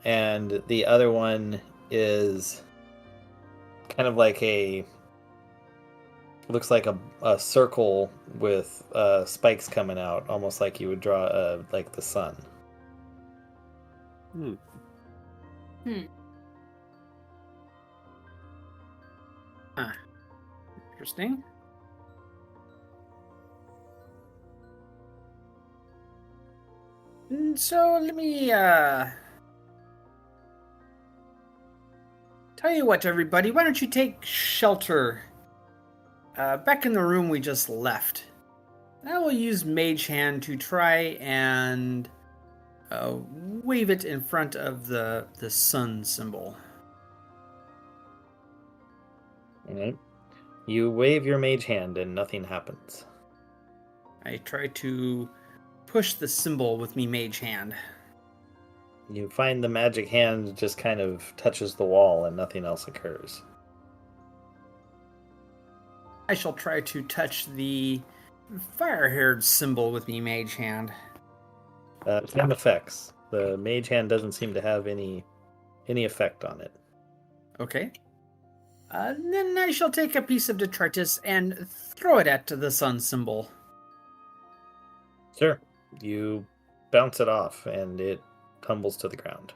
and the other one is kind of like looks like a circle with spikes coming out, almost like you would draw like the sun. Interesting. So let me tell you what, everybody. Why don't you take shelter back in the room we just left? I will use Mage Hand to try and wave it in front of the sun symbol. Alright. You wave your mage hand and nothing happens. I try to push the symbol with me Mage Hand. You find the magic hand just kind of touches the wall and nothing else occurs. I shall try to touch the fire-haired symbol with me Mage Hand. Same effects. The mage hand doesn't seem to have any effect on it. Okay. Then I shall take a piece of detritus and throw it at the sun symbol. Sure. You bounce it off and it tumbles to the ground.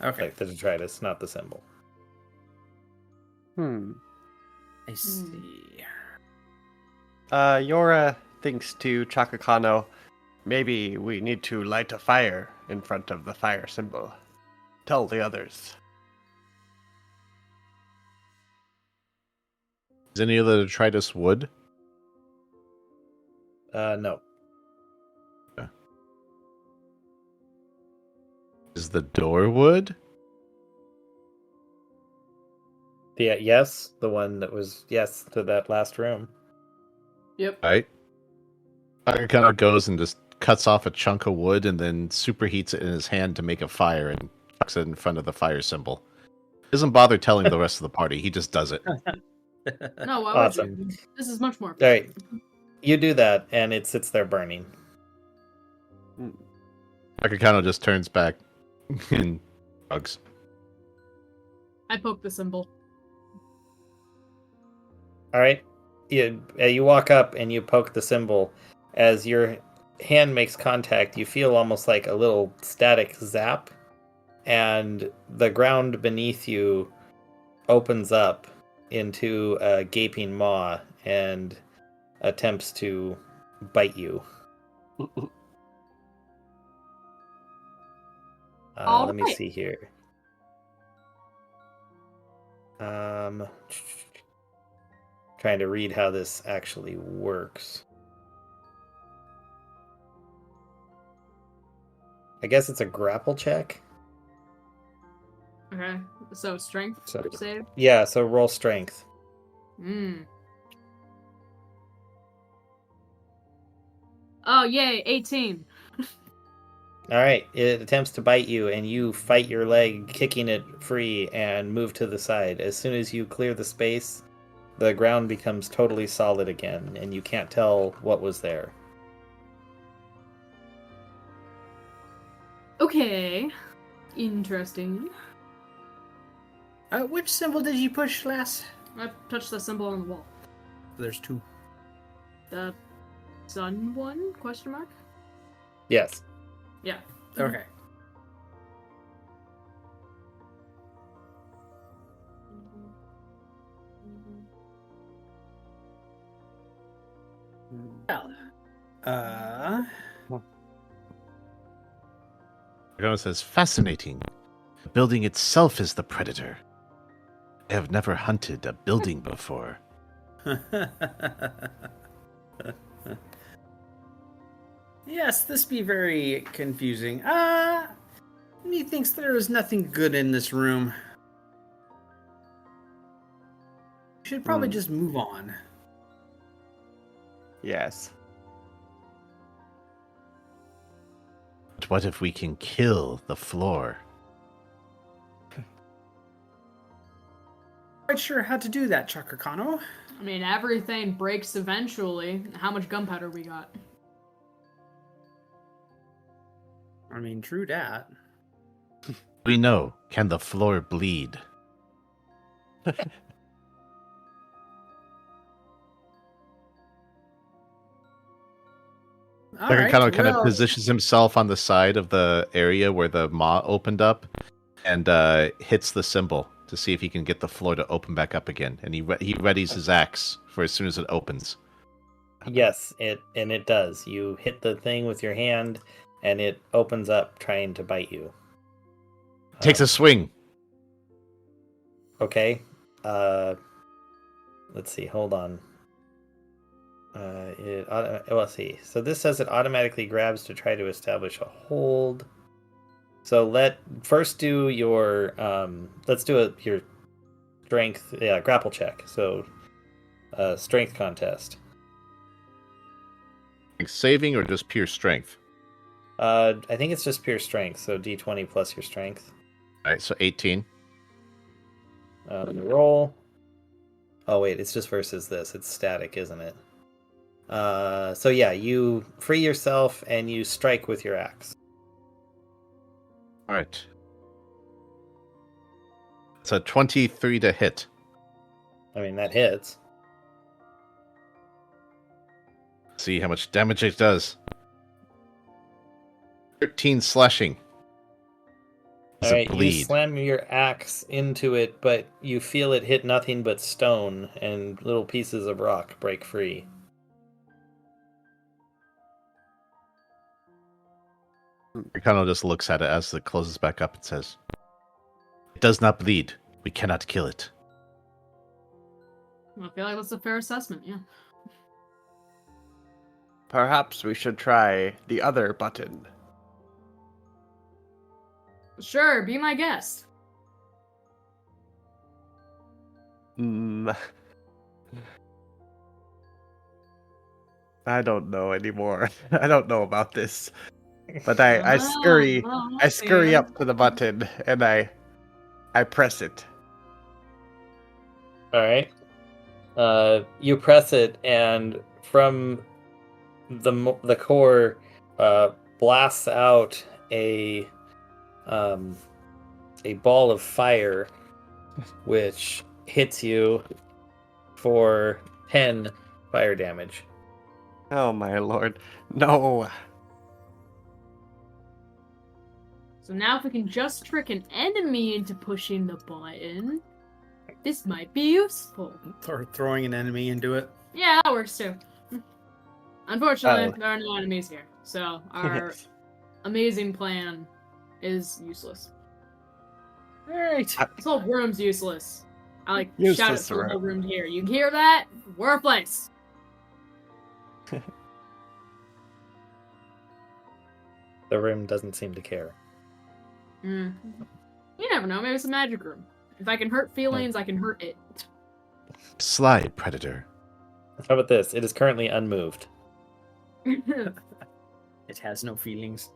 Okay. Like the detritus, not the symbol. I see. Yora thinks to Chakakano, maybe we need to light a fire in front of the fire symbol. Tell the others. Is any of the detritus wood? No. Is the door wood? Yes, the one that was yes to that last room. Yep. Right. Chakakano goes and just cuts off a chunk of wood and then superheats it in his hand to make a fire and chucks it in front of the fire symbol. Doesn't bother telling the rest of the party. He just does it. No, why Awesome. would you? This is much more All right. efficient. You do that, and it sits there burning. Chakakano just turns back and hugs. I poke the symbol. All right. You walk up and you poke the symbol. As your hand makes contact, you feel almost like a little static zap, and the ground beneath you opens up into a gaping maw and attempts to bite you. Let me Alright. see here. Trying to read how this actually works. I guess it's a grapple check. Okay, so strength So- save. Yeah, so roll strength. Oh yay, 18. All right, it attempts to bite you, and you fight your leg, kicking it free, and move to the side. As soon as you clear the space, the ground becomes totally solid again, and you can't tell what was there. Okay, interesting. Which symbol did you push last? I touched the symbol on the wall. There's two. The sun one? Question mark? Yes. Yeah. Okay. Well, Chakakano says, fascinating. The building itself is the predator. I have never hunted a building before. yes, this be very confusing. He thinks there is nothing good in this room. We should probably just move on. Yes. But what if we can kill the floor? Quite sure how to do that, Chakakano. I mean, everything breaks eventually. How much gunpowder we got? I mean, true that. We know. Can the floor bleed? All right, Chakakano kind of well, positions himself on the side of the area where the maw opened up and hits the symbol to see if he can get the floor to open back up again. And he readies his axe for as soon as it opens. Yes, it does. You hit the thing with your hand, and it opens up, trying to bite you. Takes a swing. Okay. Let's see. Hold on. Let's see. So this says it automatically grabs to try to establish a hold. So first do your let's do your strength, grapple check. So strength contest. Saving or just pure strength? I think it's just pure strength. So D20 plus your strength. All right, so 18. Roll. Oh wait, it's just versus this. It's static, isn't it? So yeah, you free yourself and you strike with your axe. All right. It's a 23 to hit. I mean, that hits. See how much damage it does. 13 slashing. Does All it right, you bleed? slam your axe into it, but you feel it hit nothing but stone, and little pieces of rock break free. Chakakano just looks at it as it closes back up and says, "It does not bleed. We cannot kill it." I feel like that's a fair assessment, yeah. Perhaps we should try the other button. Sure, be my guest. I don't know anymore. I don't know about this. But I scurry I scurry up to the button and I press it. All right. You press it, and from the core blasts out a ball of fire, which hits you for 10 fire damage. Oh my lord. No. So now if we can just trick an enemy into pushing the button, this might be useful. Or throwing an enemy into it. Yeah, that works too. Unfortunately, Oh. there are no enemies here, so our amazing plan is useless. Alright. This whole room's useless. I like shout it Useless to the whole room. room here. You hear that? We're a place. The room doesn't seem to care. You never know. Maybe it's a magic room. If I can hurt feelings, I can hurt it. Sly predator. How about this? It is currently unmoved. It has no feelings.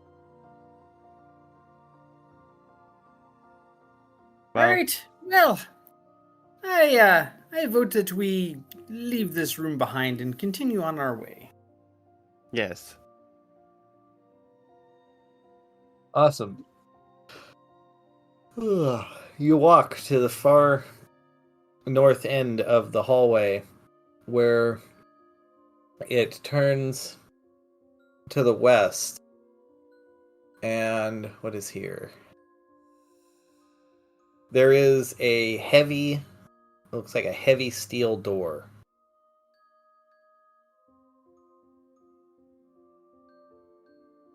Well, Alright. Well, I vote that we leave this room behind and continue on our way. yes. Awesome. You walk to the far north end of the hallway, where it turns to the west. And what is here? There is a heavy, looks like a heavy steel door.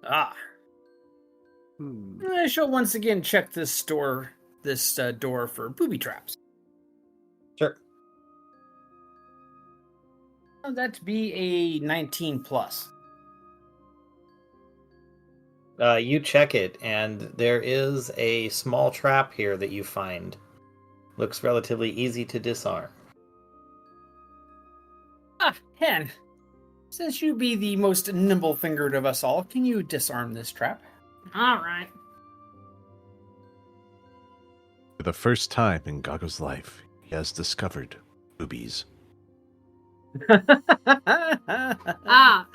Ah. I shall once again check this door for booby traps. Sure. That'd be a 19 plus. You check it, and there is a small trap here that you find. Looks relatively easy to disarm. Ah, Hen. Since you be the most nimble-fingered of us all, can you disarm this trap? All right. For the first time in Gago's life, he has discovered boobies.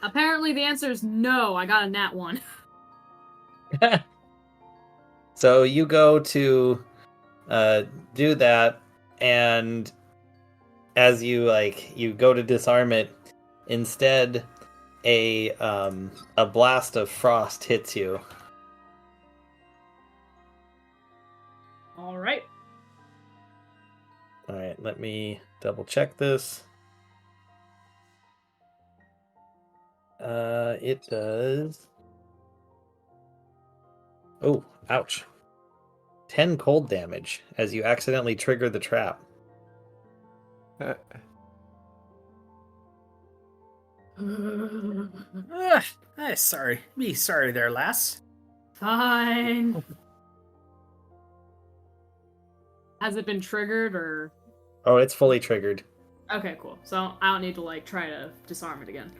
Apparently the answer is no. I got a nat 1. So you go to do that, and as you go to disarm it, instead a blast of frost hits you. All right. All right, let me double check this. It does. Oh, ouch. 10 cold damage as you accidentally trigger the trap. Sorry. Be sorry there, lass. Fine. Has it been triggered or? Oh, it's fully triggered. Okay, cool. So I don't need to try to disarm it again.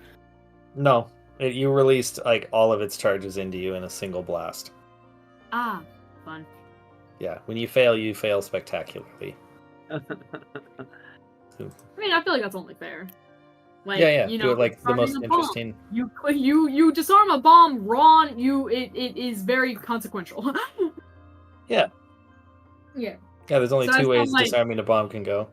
No, you released all of its charges into you in a single blast. Ah, fun. Yeah, when you fail spectacularly. I mean, I feel like that's only fair. Yeah. You Do know, it the disarming most a bomb. interesting. You disarm a bomb, Ron. It is very consequential. Yeah. Yeah. Yeah, there's only So two ways that's disarming a bomb can go.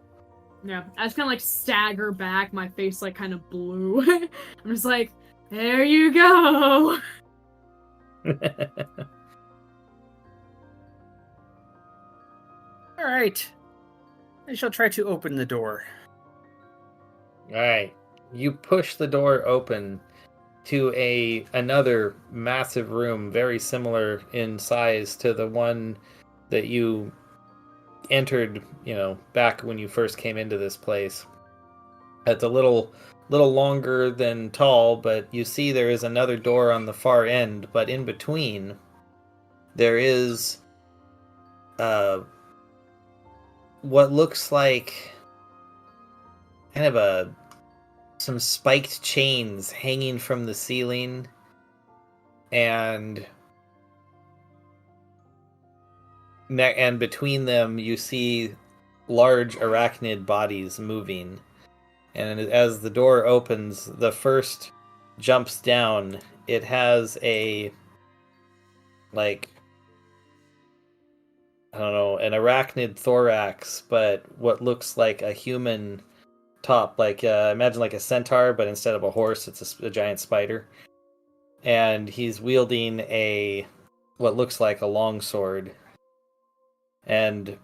Yeah, I just kind of stagger back, my face kind of blue. I'm just like, there you go. All right. I shall try to open the door. Alright. You push the door open to another massive room, very similar in size to the one that you entered, back when you first came into this place. It's a little longer than tall, but you see there is another door on the far end, but in between there is what looks like kind of some spiked chains hanging from the ceiling, and between them you see large arachnid bodies moving. And as the door opens, the first jumps down. It has a, like, I don't know, an arachnid thorax, but what looks like a human top. Like, imagine like a centaur, but instead of a horse, it's a giant spider. And he's wielding what looks like a longsword. And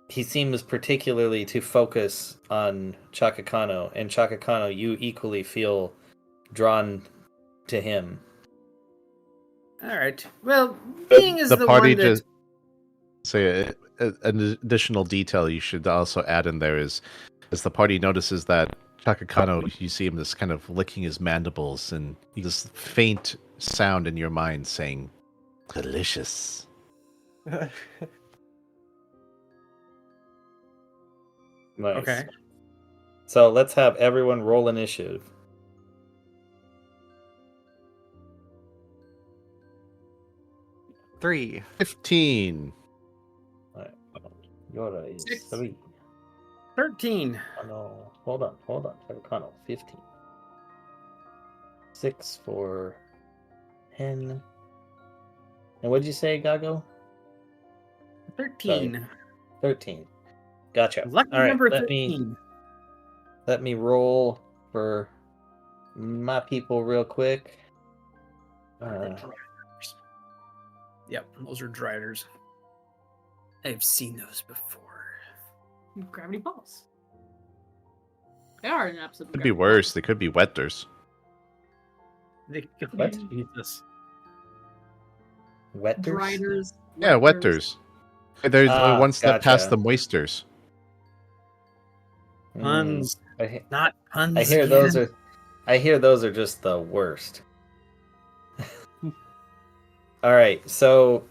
he seems particularly to focus on Chakakano. And Chakakano, you equally feel drawn to him. All right. Well, being is the party one that... just say an additional detail you should also add in there is, as the party notices that Chakakano, you see him just kind of licking his mandibles, and this faint sound in your mind saying, "Delicious." Nice. Okay. So let's have everyone roll initiative. Three. 15. Alright. Yora is 6. 3. 13. Oh no. Hold on. Chakakano, 15. 6 for 10. And what'd you say, Gago? 13. 13. Gotcha. Lucky All right, number let 13. me roll for my people real quick. Yep, those are driders. I've seen those before. Gravity Falls. They are an absolute. Could be worse. They could be wetters. They What? Jesus. Wetters? Driders. Yeah, wetters. They're one step past gotcha. the moisters. Puns. Not puns. I hear again. those are just the worst. All right, so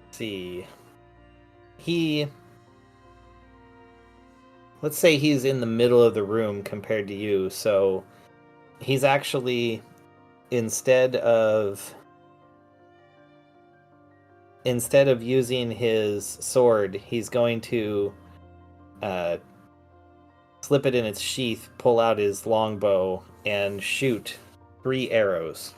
let's see. Let's say he's in the middle of the room compared to you, so he's actually instead of using his sword, he's going to slip it in its sheath, pull out his longbow, and shoot 3 arrows.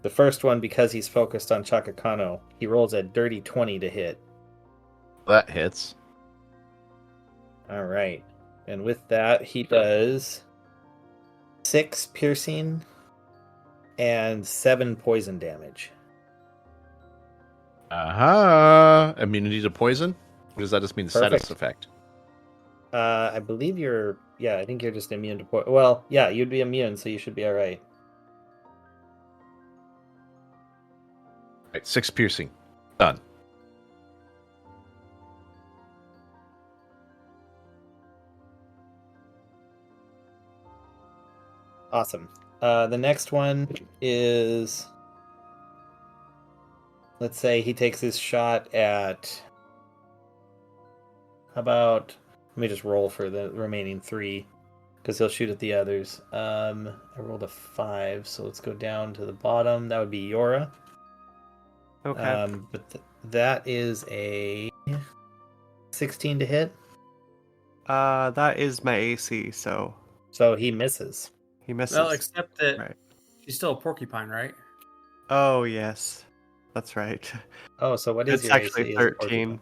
The first one, because he's focused on Chakakano, he rolls a dirty 20 to hit. That hits. All right. And with that, he does 6 piercing and 7 poison damage. Aha! Immunity to poison? Or does that just mean status Perfect. effect? I believe I think you're just immune to poison. Well, yeah, you'd be immune, so you should be all right. Right, 6 piercing. Done. Awesome. The next one is, let's say he takes his shot at, how about, let me just roll for the remaining 3, because he'll shoot at the others. I rolled a 5, so let's go down to the bottom. That would be Yora. Okay. But that is a 16 to hit. That is my AC, so So he misses. he misses. Well, except that Right. she's still a porcupine, right? Oh yes, that's right. Oh, so what is It's your actually AC? 13.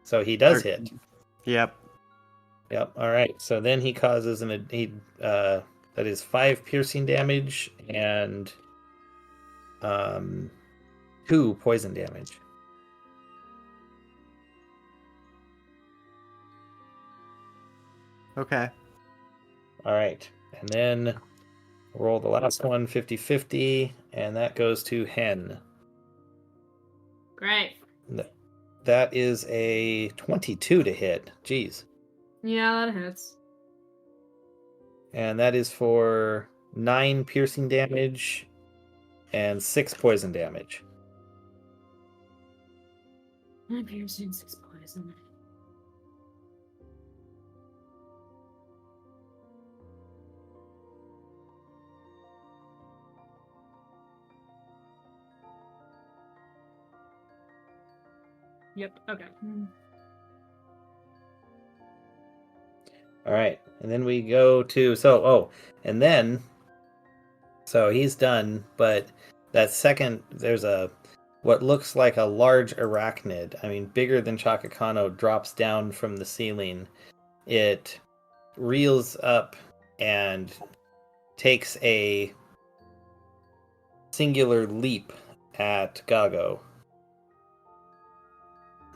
So he does 13. hit. Yep. Yep. All right. So then he causes that is 5 piercing damage and 2 poison damage. Okay. All right. And then roll the last one, 50-50, and that goes to Hen. Great. That is a 22 to hit. Jeez. Yeah, that hits. And that is for 9 piercing damage and 6 poison damage. 9 piercing, 6 poison. Yep. Okay. All right, and then we go to and then he's done, but that second there's what looks like a large arachnid. I mean, bigger than Chakakano drops down from the ceiling. It reels up and takes a singular leap at Gago.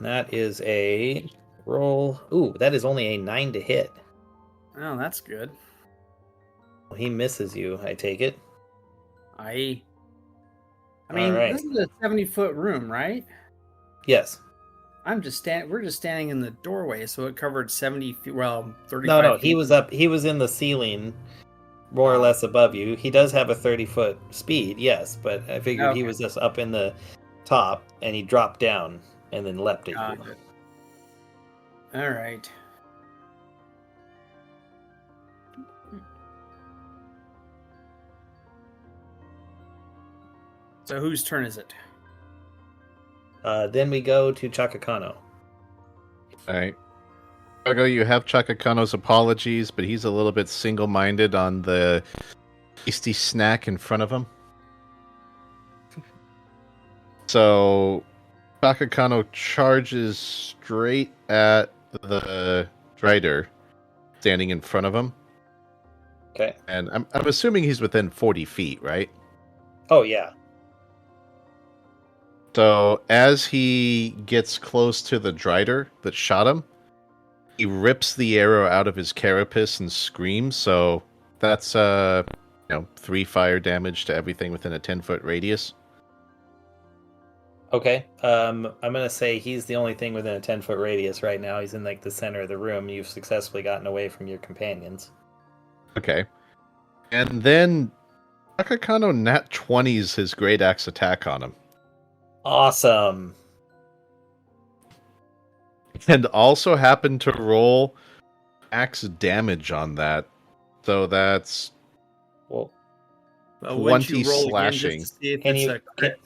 That is a roll. Ooh, that is only a 9 to hit. Oh, that's good. He misses you, I take it. I mean, All right. this is a 70-foot room, right? Yes. We're just standing in the doorway, so it covered 70 feet. Well, 35. No, feet. he was up. He was in the ceiling, more or less above you. He does have a 30-foot speed, yes, but I figured he was just up in the top, and he dropped down and then leapt at Got you. it. All right. So whose turn is it? Then we go to Chakakano. All right. Gago, you have Chakakano's apologies, but he's a little bit single-minded on the tasty snack in front of him. So Chakakano charges straight at the Drider standing in front of him. Okay. And I'm assuming he's within 40 feet, right? Oh, yeah. So as he gets close to the Drider that shot him, he rips the arrow out of his carapace and screams. So that's 3 fire damage to everything within a 10-foot radius. Okay. I'm gonna say he's the only thing within a 10-foot radius right now. He's in like the center of the room. You've successfully gotten away from your companions. Okay. And then Chakakano nat 20s his great axe attack on him. Awesome. And also happened to roll axe damage on that. So that's Well, 20 slashing. can you?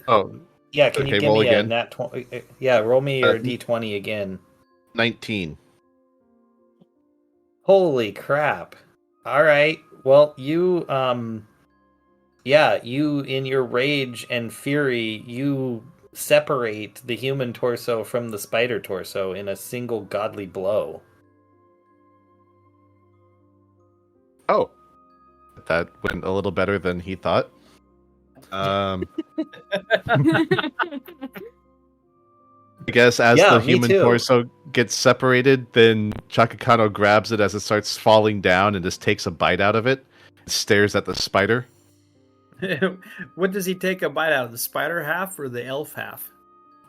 Oh, Yeah, can you okay, give roll me again. a nat 20? Yeah, roll me your d20 again. 19. Holy crap. All right. Well, you you in your rage and fury, you separate the human torso from the spider torso in a single godly blow. Oh. That went a little better than he thought. I guess as the human torso gets separated, then Chakakano grabs it as it starts falling down and just takes a bite out of it. Stares at the spider. What does he take a bite out of? The spider half or the elf half?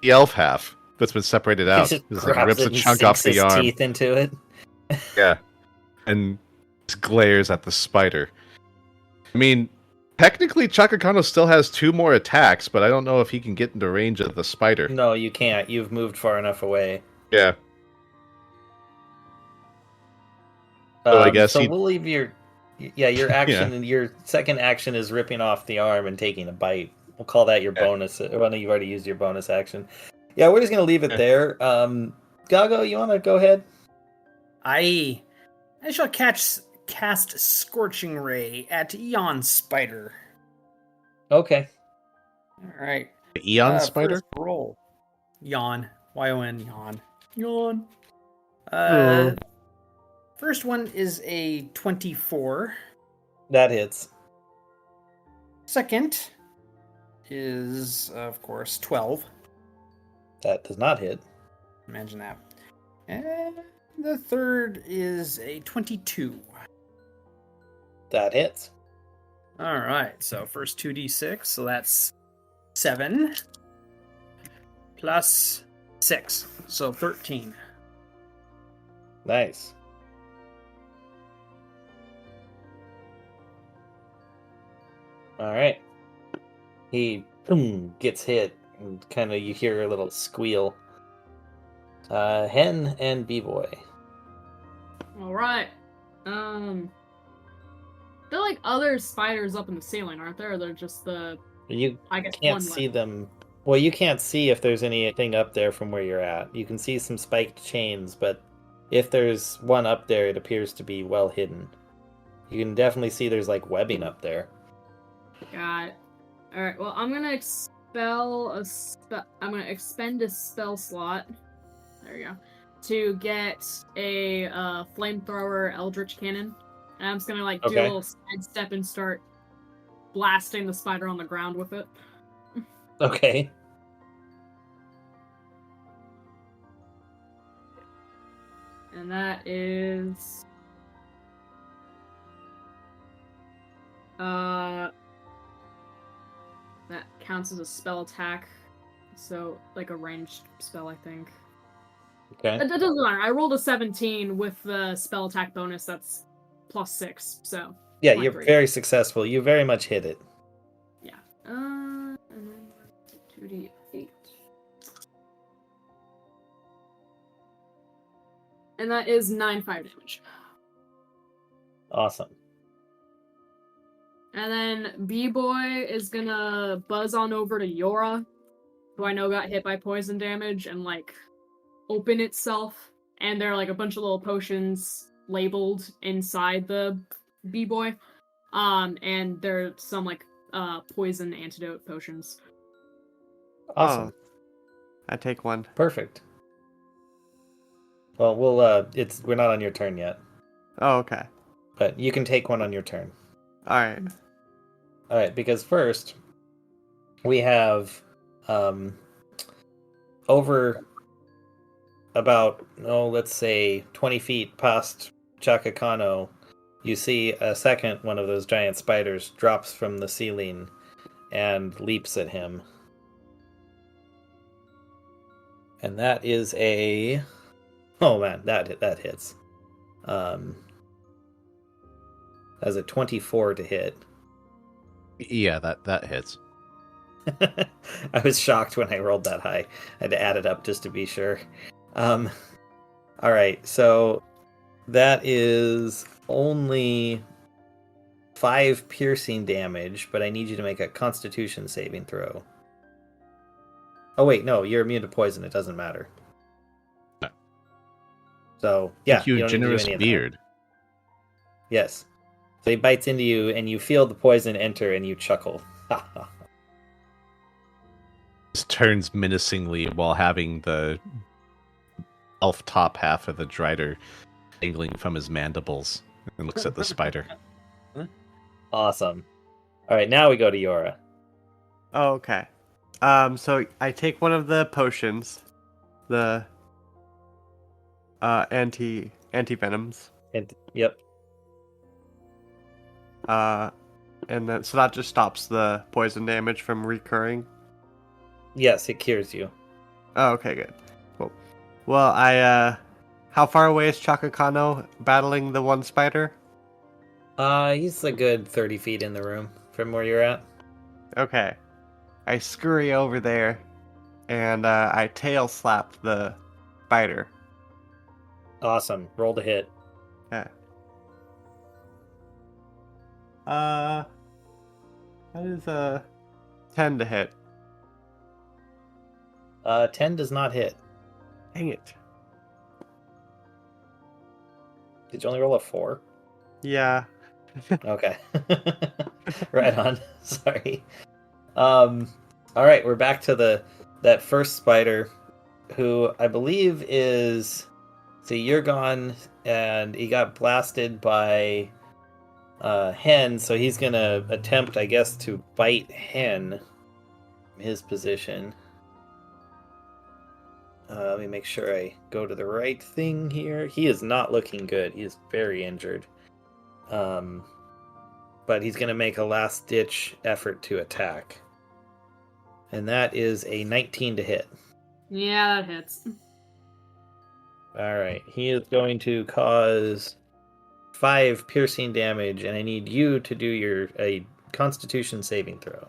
The elf half that's been separated out. He Just grabs rips it a and chunk off sinks the his arm. teeth into it. Yeah. And just glares at the spider. I mean, technically Chakakano still has 2 more attacks, but I don't know if he can get into range of the spider. No, you can't. You've moved far enough away. Yeah. So I guess we'll leave your action Yeah. and your second action is ripping off the arm and taking a bite. We'll call that your bonus. Well, no, you've already used your bonus action. Yeah, we're just gonna leave it there. Gago, you want to go ahead? I shall cast Scorching Ray at Eon Spider. Okay. All right. The Eon spider? First roll. Yawn. Y-O-N. Yawn. Yawn. First one is a 24. That hits. Second is, of course, 12. That does not hit. Imagine that. And the third is a 22. That hits. All right, so first 2d6, so that's 7 plus 6, so 13. Nice. All right. He gets hit, and kind of you hear a little squeal. Hen and B-boy. All right. There are like other spiders up in the ceiling, aren't there? Or they're just the You I guess can't one see left. them Well, you can't see if there's anything up there from where you're at. You can see some spiked chains, but if there's one up there, it appears to be well hidden. You can definitely see there's like webbing up there. Got it. All right. Well, I'm gonna I'm gonna expend a spell slot. There you go. To get a flamethrower eldritch cannon, and I'm just gonna like do a Okay. little side step and start blasting the spider on the ground with it. Okay. And that is that counts as a spell attack. So like a ranged spell, I think. Okay. That doesn't matter. I rolled a 17 with the spell attack bonus. That's +6. So Yeah, you're 23. very successful. You very much hit it. Yeah. And then 2d8. And that is 9 fire damage. Awesome. And then B-Boy is gonna buzz on over to Yora, who I know got hit by poison damage, and like open itself. And there are like a bunch of little potions labeled inside the B-Boy. And there's some like poison antidote potions. Awesome. I take one. Perfect. Well, we're not on your turn yet, Oh, okay. but you can take one on your turn. All right. All right, because first we have over about let's say 20 feet past Chakakano, you see a second one of those giant spiders drops from the ceiling and leaps at him. And that is a that hits. That's a 24 to hit. Yeah, that hits. I was shocked when I rolled that high. I had to add it up just to be sure. All right, so that is only 5 piercing damage, but I need you to make a Constitution saving throw. Oh wait, no, you're immune to poison. It doesn't matter. No. So yeah, Thank you, don't need to do generous any of that. beard. Yes. So he bites into you, and you feel the poison enter, and you chuckle. Just turns menacingly while having the elf top half of the drider dangling from his mandibles, and looks at the spider. Awesome. All right, now we go to Yora. Oh, okay. So I take one of the potions, the anti venoms. And yep. And then so that just stops the poison damage from recurring. Yes, it cures you. Oh, okay, good. Cool. Well, how far away is Chakakano battling the one spider? He's a good 30 feet in the room from where you're at. Okay. I scurry over there, and I tail slap the spider. Awesome. Roll to hit. Yeah. That is a 10 to hit. 10 does not hit. Dang it. Did you only roll a 4? Yeah. Okay. Right on. Sorry. All right, we're back to that first spider, who I believe is. See, you're gone, and he got blasted by Hen, so he's gonna attempt, I guess, to bite Hen. His position. Let me make sure I go to the right thing here. He is not looking good. He is very injured. But he's going to make a last-ditch effort to attack. And that is a 19 to hit. Yeah, that hits. Alright, he is going to cause 5 piercing damage, and I need you to do a Constitution saving throw.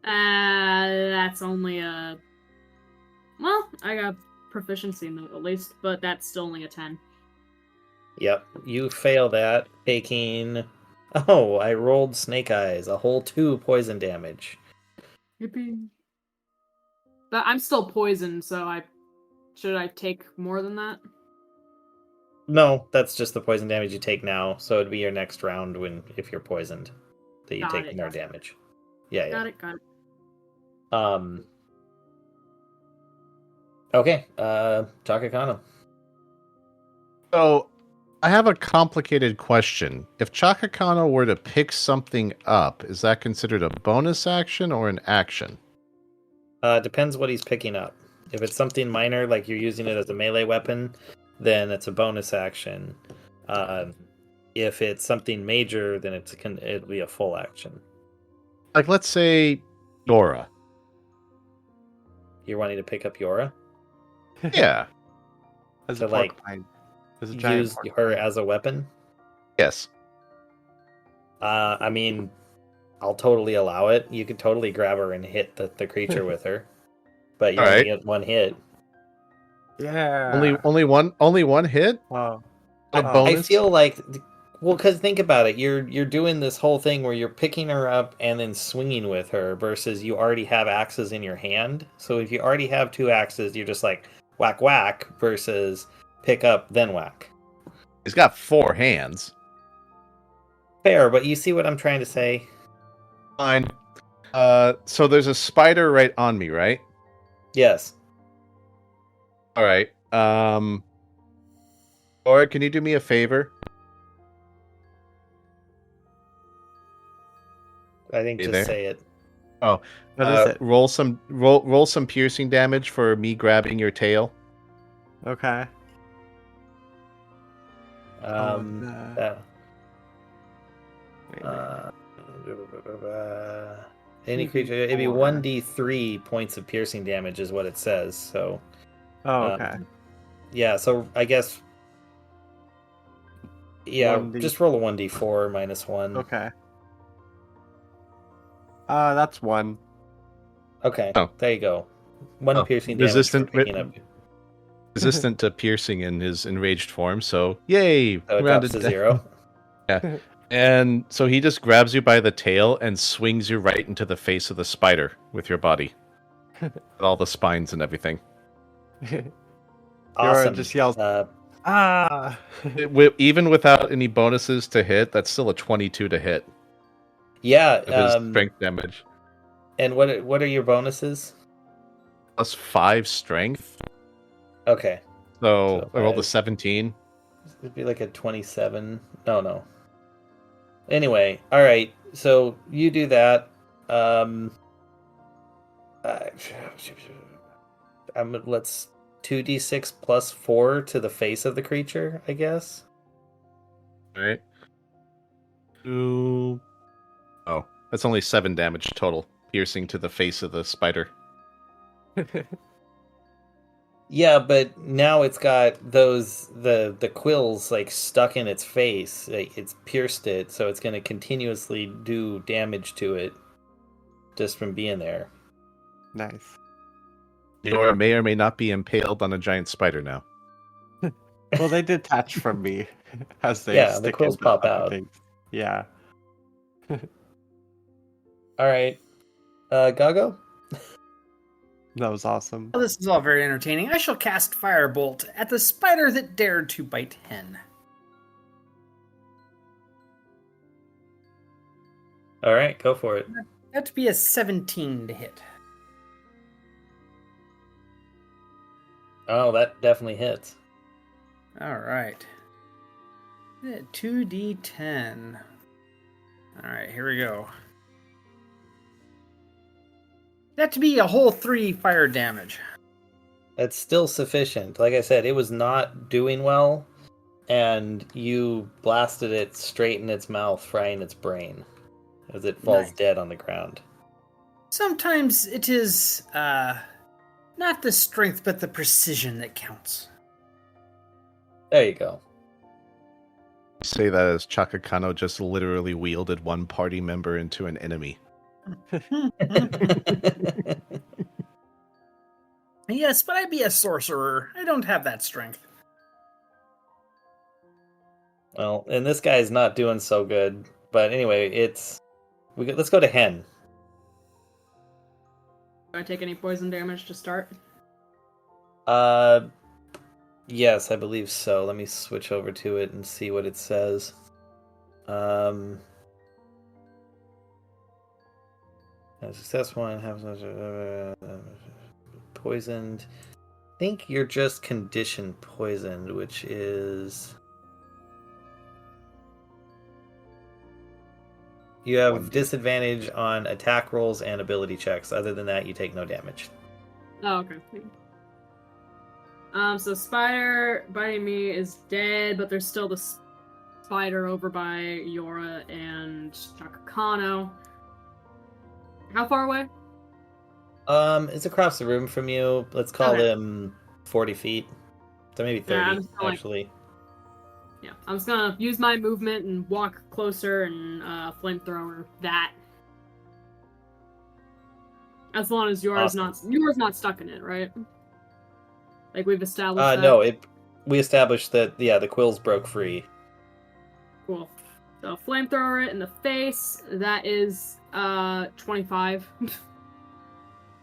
That's only a... Well, I got proficiency in it at least, but that's still only a 10. Yep, you fail that, taking Oh, I rolled Snake Eyes, a whole 2 poison damage. Yippee. But I'm still poisoned, so should I take more than that? No, that's just the poison damage you take now. So it'd be your next round if you're poisoned that you Got take it. more damage. Yeah, Got it. Okay, Chakakano. So, I have a complicated question. If Chakakano were to pick something up, is that considered a bonus action or an action? Depends what he's picking up. If it's something minor, like you're using it as a melee weapon, then it's a bonus action. If it's something major, then it'll be a full action. Like, let's say Dora. You're wanting to pick up Yora? Yeah. As So, a like, porcupine. As a giant Use her porcupine. as a weapon? Yes. I mean, I'll totally allow it. You could totally grab her and hit the creature with her. But you All only right. get 1 hit. Yeah. Only one hit? Oh. A Oh. bonus? I feel like, well, because think about it, you're doing this whole thing where you're picking her up and then swinging with her versus you already have axes in your hand. So if you already have 2 axes, you're just like whack whack versus pick up then whack. He's got 4 hands. Fair, but you see what I'm trying to say? Fine. So there's a spider right on me, right? Yes. All right. Or can you do me a favor? I think You just there? say it. Oh, What is it? roll some piercing damage for me grabbing your tail. Okay. Um, Oh, wait. any creature, it'd be 1d3 points of piercing damage is what it says. So, Oh, okay. yeah. So I guess, yeah, 1d. just roll a 1d4 minus 1. Okay. That's 1. Okay. Oh. There you go. 1 Oh, piercing damage resistant- for picking up. Resistant to piercing in his enraged form, so yay! So it rounded drops to 0. Yeah. And so he just grabs you by the tail and swings you right into the face of the spider with your body. With all the spines and everything. Awesome. just yells, Uh, ah! Even without any bonuses to hit, that's still a 22 to hit yeah. of his strength damage. And what are your bonuses? Plus 5 strength. Okay. So I rolled a 5. 17. It'd be like a 27. No. Anyway, all right. So you do that. Let's 2d6 plus 4 to the face of the creature, I guess. Alright. Oh, that's only 7 damage total, piercing to the face of the spider. Yeah, but now it's got the quills like stuck in its face. Like it's pierced it, so it's going to continuously do damage to it just from being there. Nice. Or may or may not be impaled on a giant spider now. Well, they detach from me as they Yeah, the stick quills into pop other out. things. Yeah. All right. Gago? That was awesome. Well, this is all very entertaining. I shall cast Firebolt at the spider that dared to bite Hen. All right, go for it. That'd be a 17 to hit. Oh, that definitely hits. All right. 2d10. All right, here we go. That'd be a whole 3 fire damage. That's still sufficient. Like I said, it was not doing well, and you blasted it straight in its mouth, frying its brain as it falls Nice. dead on the ground. Sometimes it is not the strength, but the precision that counts. There you go. Say that as Chakakano just literally wielded one party member into an enemy. Yes, but I'd be a sorcerer. I don't have that strength. Well, and this guy's not doing so good, But anyway, let's go to Hen. Do I take any poison damage to start? Yes, I believe so. Let me switch over to it and see what it says. Success one has poisoned. I think you're just conditioned poisoned, which is you have disadvantage on attack rolls and ability checks. Other than that, you take no damage. Oh, okay. So spider biting me is dead, but there's still the spider over by Yora and Chakakano. How far away? It's across the room from you. Let's call him 40 feet. So maybe 30, actually. I'm just gonna use my movement and walk closer and flamethrower that. As long as yours not stuck in it, right? Like we've established that? No, we established that, the quills broke free. Cool. So flamethrower it in the face. That is 25.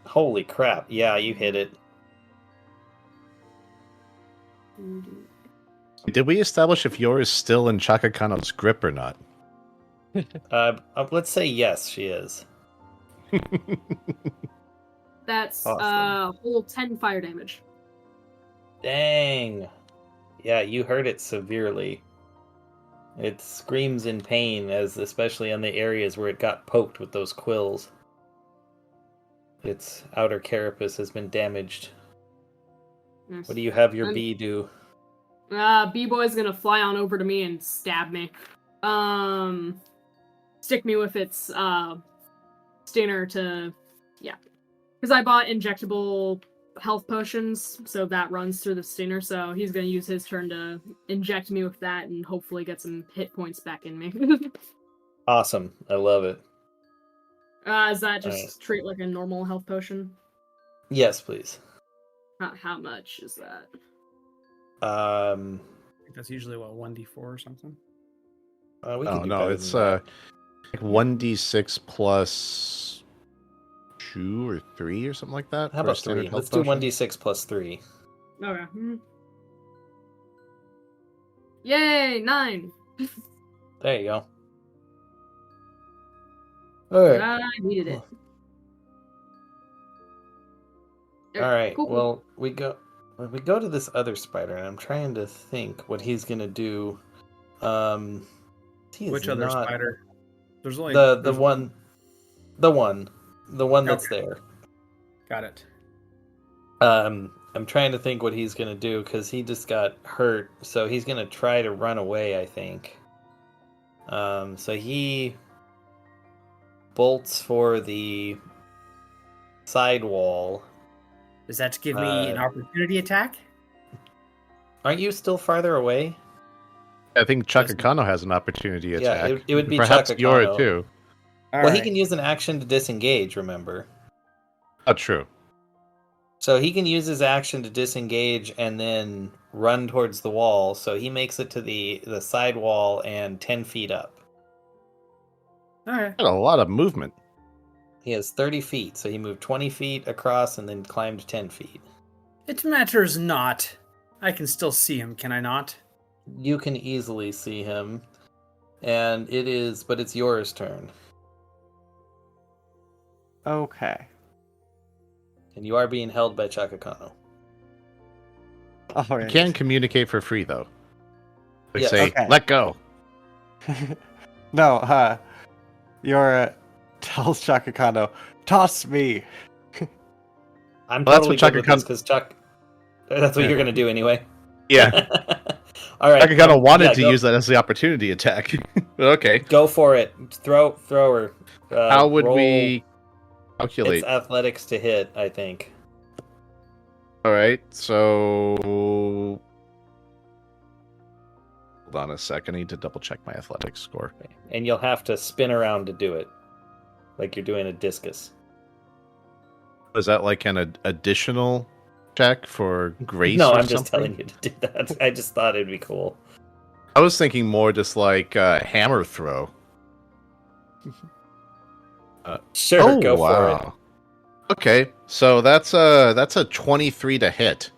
Holy crap. Yeah, you hit it. Did we establish if yours is still in Chakakano's grip or not? Let's say yes, she is. That's awesome. whole 10 fire damage. Dang. Yeah, you hurt it severely. It screams in pain, especially on the areas where it got poked with those quills. Its outer carapace has been damaged. Yes. What do you have your bee do? B-boy's gonna fly on over to me and stab me. Stick me with its stinger to... Yeah. Because I bought injectable health potions, so that runs through the stinger, so he's gonna use his turn to inject me with that and hopefully get some hit points back in me. Awesome. I love it. Is that just treat like a normal health potion? Yes, please. How much is that? I think that's usually, 1d4 or something? We can do no, better it's than that. like 1d6 plus 2 or 3 or something like that. How for a about standard 3? health Let's do potion. 1d6 plus 3. Okay. Yay, 9! There you go. Alright. I needed it. Alright, Cool. well, we go to this other spider, and I'm trying to think what he's gonna do. Which other spider? There's only the one that's Okay. there. Got it. I'm trying to think what he's gonna do because he just got hurt, so he's gonna try to run away, I think. So he bolts for the side wall. Does that give me an opportunity attack? Aren't you still farther away? I think Chakakano has an opportunity attack. Yeah, it would be perhaps Chakakano. Yora too. He can use an action to disengage, remember? Oh, true. So he can use his action to disengage and then run towards the wall. So he makes it to the side wall and 10 feet up. Alright. Got a lot of movement. He has 30 feet, so he moved 20 feet across and then climbed 10 feet. It matters not. I can still see him, can I not? You can easily see him. And it's yours turn. Okay. And you are being held by Chakakano. All You right. can communicate for free, though. They Yes. say, Okay. let go. No, Yora tells Chakakano, toss me. I'm Well, that's totally what good with this because that's what you're going to do anyway. Yeah. All right. Chakakano wanted to use that as the opportunity attack. Okay. Go for it. Throw her. How would roll- we calculate? It's athletics to hit, I think. All right, so hold on a second. I need to double check my athletics score. And you'll have to spin around to do it. Like you're doing a discus. Is that like an additional check for grace? No, or I'm just something? telling you to do that. I just thought it'd be cool. I was thinking more just like hammer throw. Sure, go for it. Okay, so that's a 23 to hit.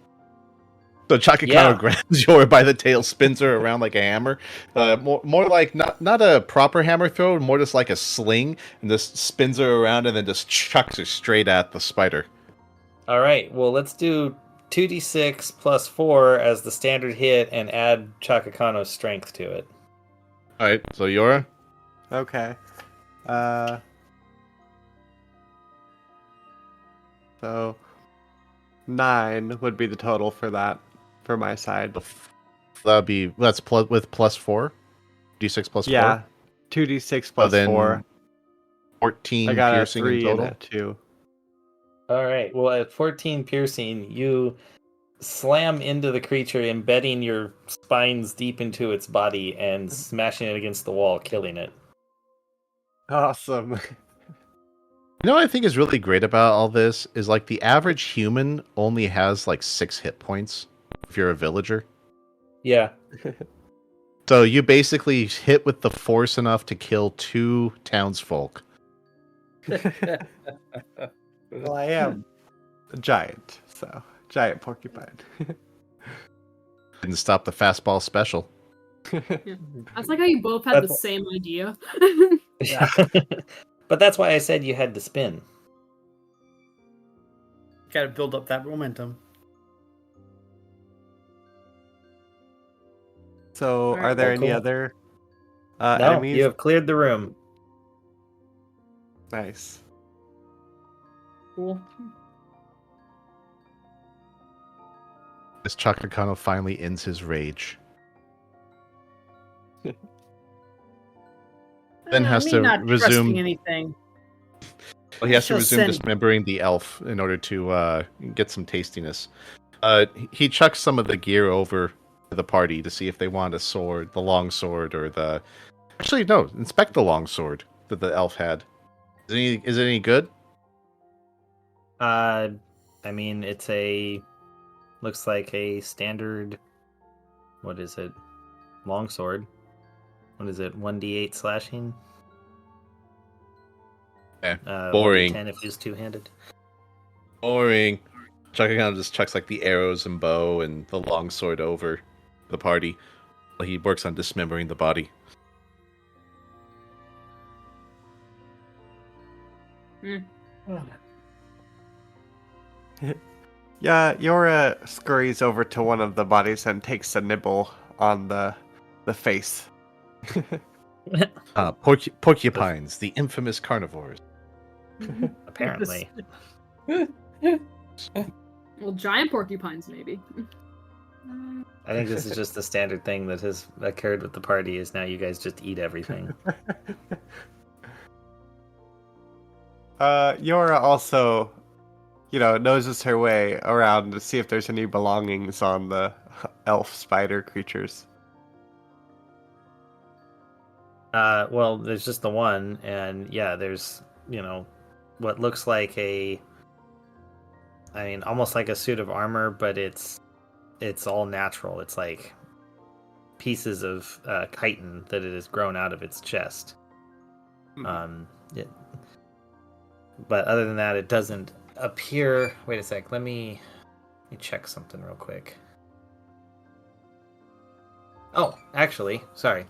So Chakakano Yeah. grabs Yor by the tail, spins her around like a hammer. More like not a proper hammer throw, more just like a sling, and just spins her around and then just chucks her straight at the spider. All right, well, let's do 2d6 plus 4 as the standard hit and add Chakakano's strength to it. All right, so Yora, Okay. So 9 would be the total for that, for my side. that's with plus 4, d6 plus 4. Yeah, 2d6 plus then 4. 14 I got a piercing in 3 and total. a 2. All right, well, at 14 piercing, you slam into the creature, embedding your spines deep into its body and smashing it against the wall, killing it. Awesome. You know what I think is really great about all this is like the average human only has like 6 hit points if you're a villager. Yeah. So you basically hit with the force enough to kill 2 townsfolk. Well, I am a giant, so giant porcupine. Didn't stop the fastball special. That's like how you both had the That's- same idea. Yeah. But that's why I said you had to spin. Got to build up that momentum. So, Alright, are there well, any cool. other No, enemies? you have cleared the room. Nice. Cool. As Chakakano finally ends his rage. Then has Me to not resume. trusting anything. Well, he has to She'll resume send- dismembering the elf in order to get some tastiness. He chucks some of the gear over to the party to see if they want a sword, the long sword, or the. Actually, no. Inspect the long sword that the elf had. Is it any good? I mean, it's looks like a standard, what is it? Longsword. What is it? 1d8 slashing? Boring. 1d10 if it's two-handed. Boring. Chakakano just chucks like the arrows and bow and the long sword over the party while he works on dismembering the body. Yeah, Yora scurries over to one of the bodies and takes a nibble on the face. Porcupines, the infamous carnivores. Apparently. Well, giant porcupines, maybe. I think this is just the standard thing that has occurred with the party is now you guys just eat everything. Yora also, noses her way around to see if there's any belongings on the elf spider creatures. Well, there's just the one, and yeah, there's, what looks like almost like a suit of armor, but it's all natural. It's like pieces of chitin that it has grown out of its chest. But other than that, it doesn't appear. Wait a sec. Let me check something real quick. Oh, actually, sorry.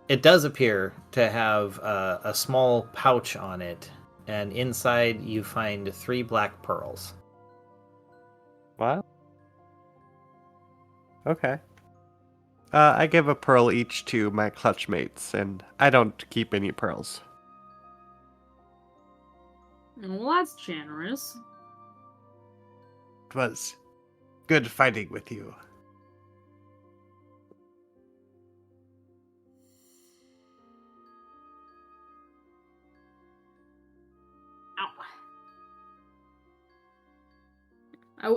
It does appear to have a small pouch on it, and inside you find 3 black pearls. What? Okay. I give a pearl each to my clutch mates, and I don't keep any pearls. Well, that's generous. It was good fighting with you.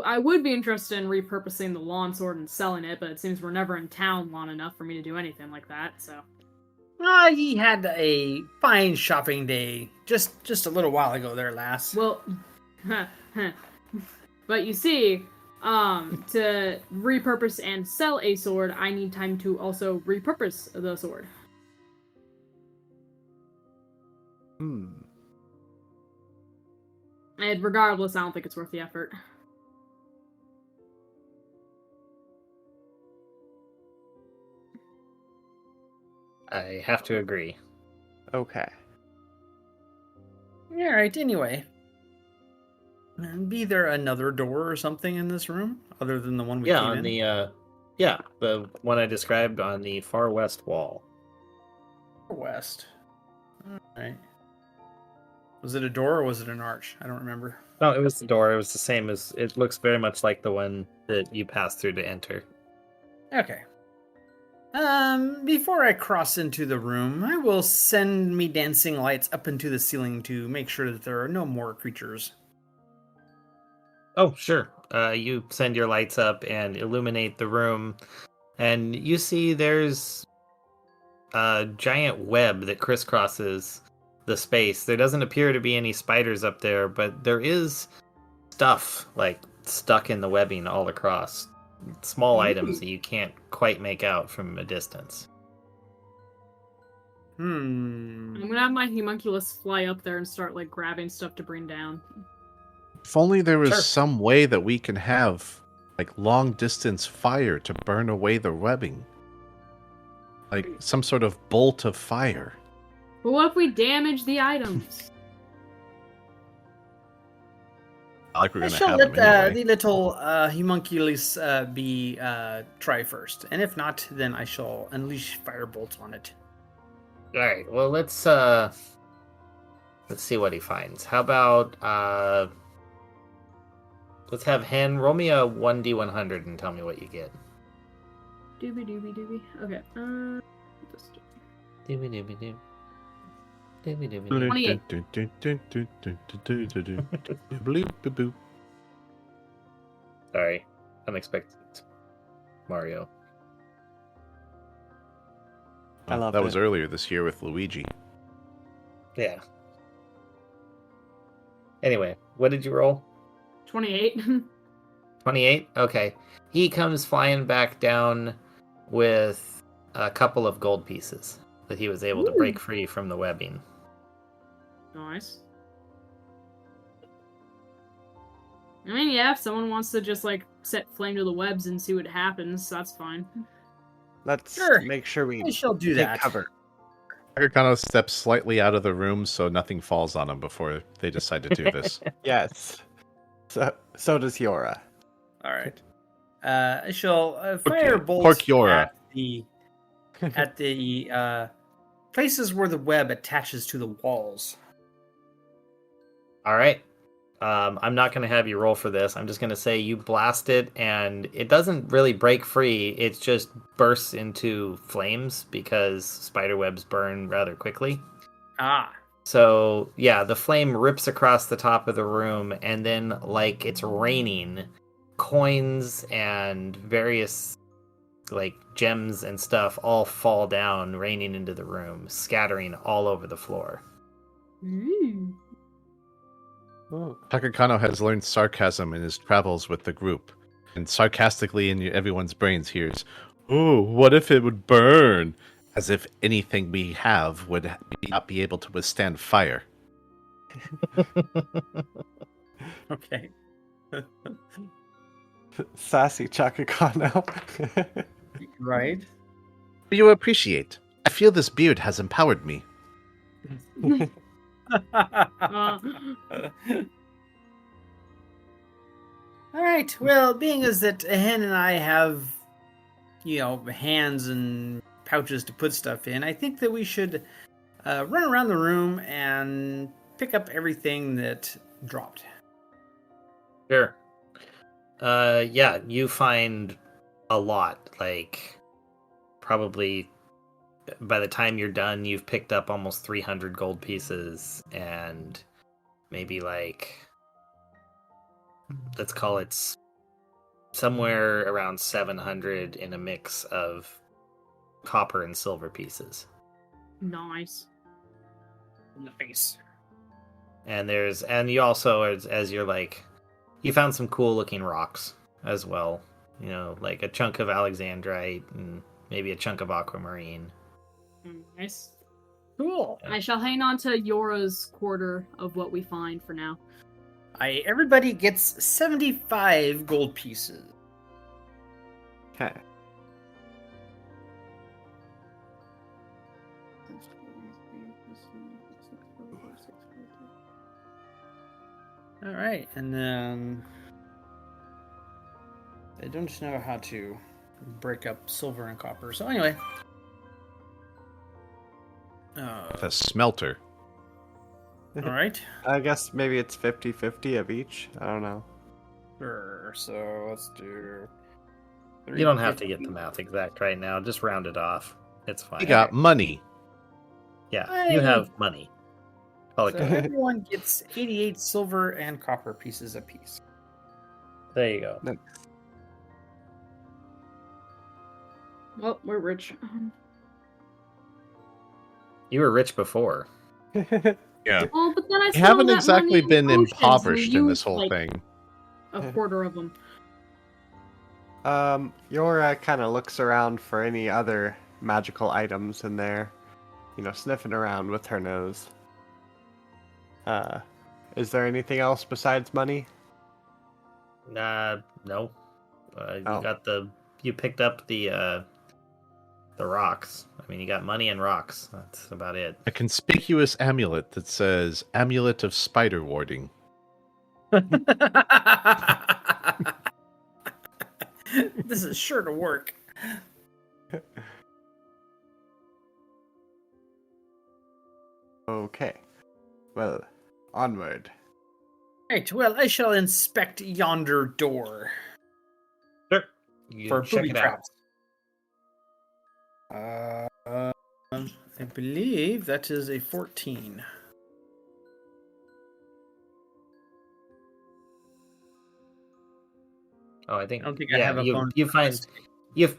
I would be interested in repurposing the lawn sword and selling it, but it seems we're never in town long enough for me to do anything like that, so... He had a fine shopping day just a little while ago there, lass. Well, but you see, to repurpose and sell a sword, I need time to also repurpose the sword. Hmm. And regardless, I don't think it's worth the effort. I have to agree. Okay. All right. Anyway, be there another door or something in this room other than the one we Yeah, came on in? the one I described on the far west wall. West. All right. Was it a door or was it an arch? I don't remember. No, it was the door. It was the same as it looks very much like the one that you passed through to enter. Okay. Before I cross into the room, I will send me dancing lights up into the ceiling to make sure that there are no more creatures. Oh, sure. You send your lights up and illuminate the room, and you see there's a giant web that crisscrosses the space. There doesn't appear to be any spiders up there, but there is stuff like stuck in the webbing all across. Small items that you can't quite make out from a distance. Hmm. I'm gonna have my homunculus fly up there and start like grabbing stuff to bring down. If only there was Sure. some way that we can have like long distance fire to burn away the webbing. Like some sort of bolt of fire. But what if we damage the items? Not like we're I gonna shall have let them anyway. the little homunculus be try first, and if not, then I shall unleash firebolt on it. All right. Well, let's see what he finds. How about let's have Hen roll me a 1d100 and tell me what you get. Doobie doobie doobie. Okay. Just- Dooby dooby doo. Dooby dooby doo. 28. Sorry, unexpected. Mario. I love that it. was earlier this year with Luigi. Yeah. Anyway, what did you roll? 28. 28? Okay. He comes flying back down with a couple of gold pieces that he was able to break free from the webbing. Nice. I mean, yeah, if someone wants to just like set flame to the webs and see what happens, that's fine. Let's Sure. make sure we I shall do take that. cover. Chakakano steps slightly out of the room so nothing falls on him before they decide to do this. Yes. So does Yora. All right. I shall fire Pork bolts Yora. at the places where the web attaches to the walls. All right. I'm not going to have you roll for this. I'm just going to say you blast it, and it doesn't really break free. It just bursts into flames because spider webs burn rather quickly. Ah. So, yeah, the flame rips across the top of the room, and then, like it's raining, coins and various, like, gems and stuff all fall down, raining into the room, scattering all over the floor. Ooh. Oh. Chakakano has learned sarcasm in his travels with the group, and sarcastically in everyone's brains hears, "Oh, what if it would burn?" As if anything we have would not be able to withstand fire. Okay. Sassy Chakakano. Right. You appreciate. I feel this beard has empowered me. Uh, All right. Well, being as that Hen and I have, hands and pouches to put stuff in, I think that we should run around the room and pick up everything that dropped. Sure. Yeah, you find a lot. Like, probably by the time you're done, you've picked up almost 300 gold pieces and maybe like, let's call it somewhere around 700 in a mix of copper and silver pieces. nice. Nice. And you also, as you're like, you found some cool looking rocks as well. Like a chunk of alexandrite and maybe a chunk of aquamarine. Nice. Cool. I shall hang on to Yora's quarter of what we find for now. Everybody gets 75 gold pieces. Okay. All right, and then I don't know how to break up silver and copper. So anyway, With a smelter. all right. I guess maybe it's 50-50 of each. I don't know. Sure. So let's do. You don't have to get the math exact right now. Just round it off. It's fine. You got money. Yeah, you have money. Call it So good. everyone gets 88 silver and copper pieces apiece. There you go. Well, we're rich. You were rich before. Yeah. Oh, but then I You spent all haven't that exactly money on been potions, so impoverished in you this whole like thing. A quarter of them. Yora kind of looks around for any other magical items in there, sniffing around with her nose. Is there anything else besides money? No. Oh. You picked up the rocks. I mean, you got money and rocks. That's about it. A conspicuous amulet that says Amulet of Spider Warding. This is sure to work. Okay. Well, onward. Right, well, I shall inspect yonder door Sure. You for check booby it out. traps. I believe that is a 14. Oh, I think. I don't think I have a bonus.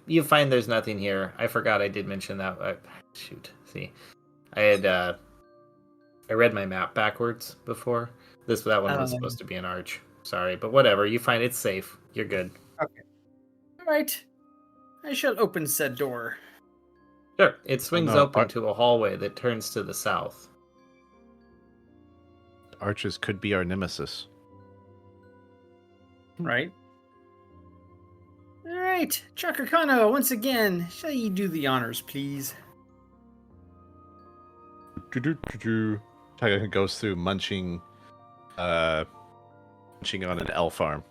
You find there's nothing here. I forgot I did mention that. Shoot. See, I read my map backwards before. That one was supposed to be an arch. Sorry, but whatever. You find it's safe. You're good. Okay. All right. I shall open said door. Sure. It swings no, open to a hallway that turns to the south. Arches could be our nemesis. Right. All right, Chakakano, once again, shall you do the honors, please? Tiger goes through munching on an elf arm.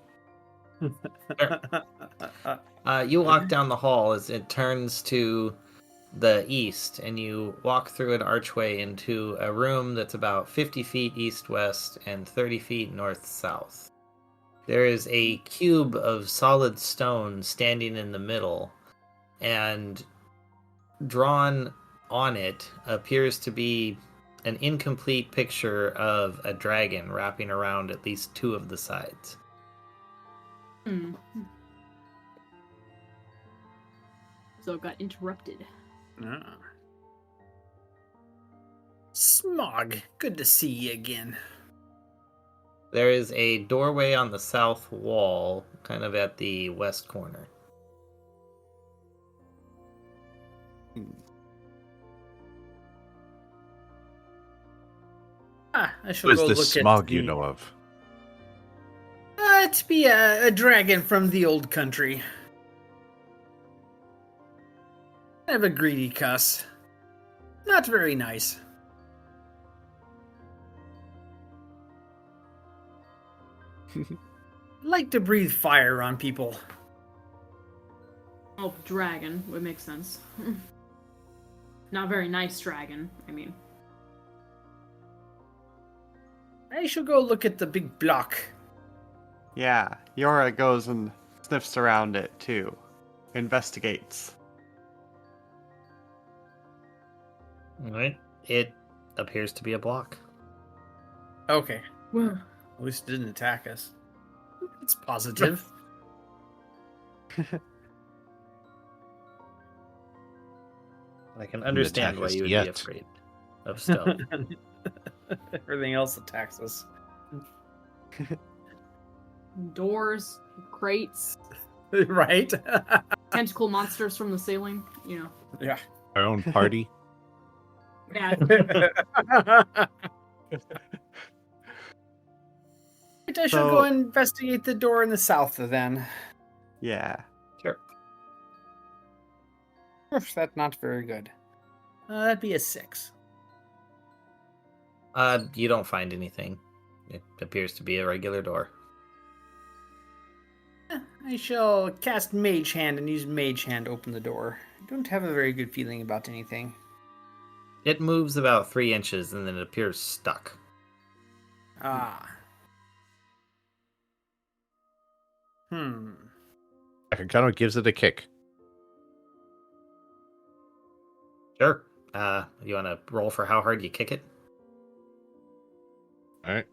You walk down the hall as it turns to the east, and you walk through an archway into a room that's about 50 feet east-west and 30 feet north-south. There is a cube of solid stone standing in the middle, and drawn on it appears to be an incomplete picture of a dragon wrapping around at least two of the sides. So it got interrupted. Smog, good to see you again. There is a doorway on the south wall, kind of at the west corner. Who I shall is go this look smog at you know of? To be a dragon from the old country. I have a greedy cuss. Not very nice. Like to breathe fire on people. Oh, dragon would make sense. Not very nice dragon, I mean. I shall go look at the big block. Yeah, Yora goes and sniffs around it too. Investigates. Alright. It appears to be a block. Okay. Well, At least it didn't attack us. It's positive. I can understand attack why us you would yet. be afraid of stone. Everything else attacks us. doors, crates, Right? tentacle monsters from the ceiling, Yeah. Our own party. Yeah. I shall go investigate the door in the south then. Yeah. Sure. Oof, that's not very good. That'd be a 6. You don't find anything. It appears to be a regular door. I shall cast Mage Hand and use Mage Hand to open the door. I don't have a very good feeling about anything. It moves about 3 inches and then it appears stuck. Ah. Chakakano gives it a kick. Sure. You want to roll for how hard you kick it? All right.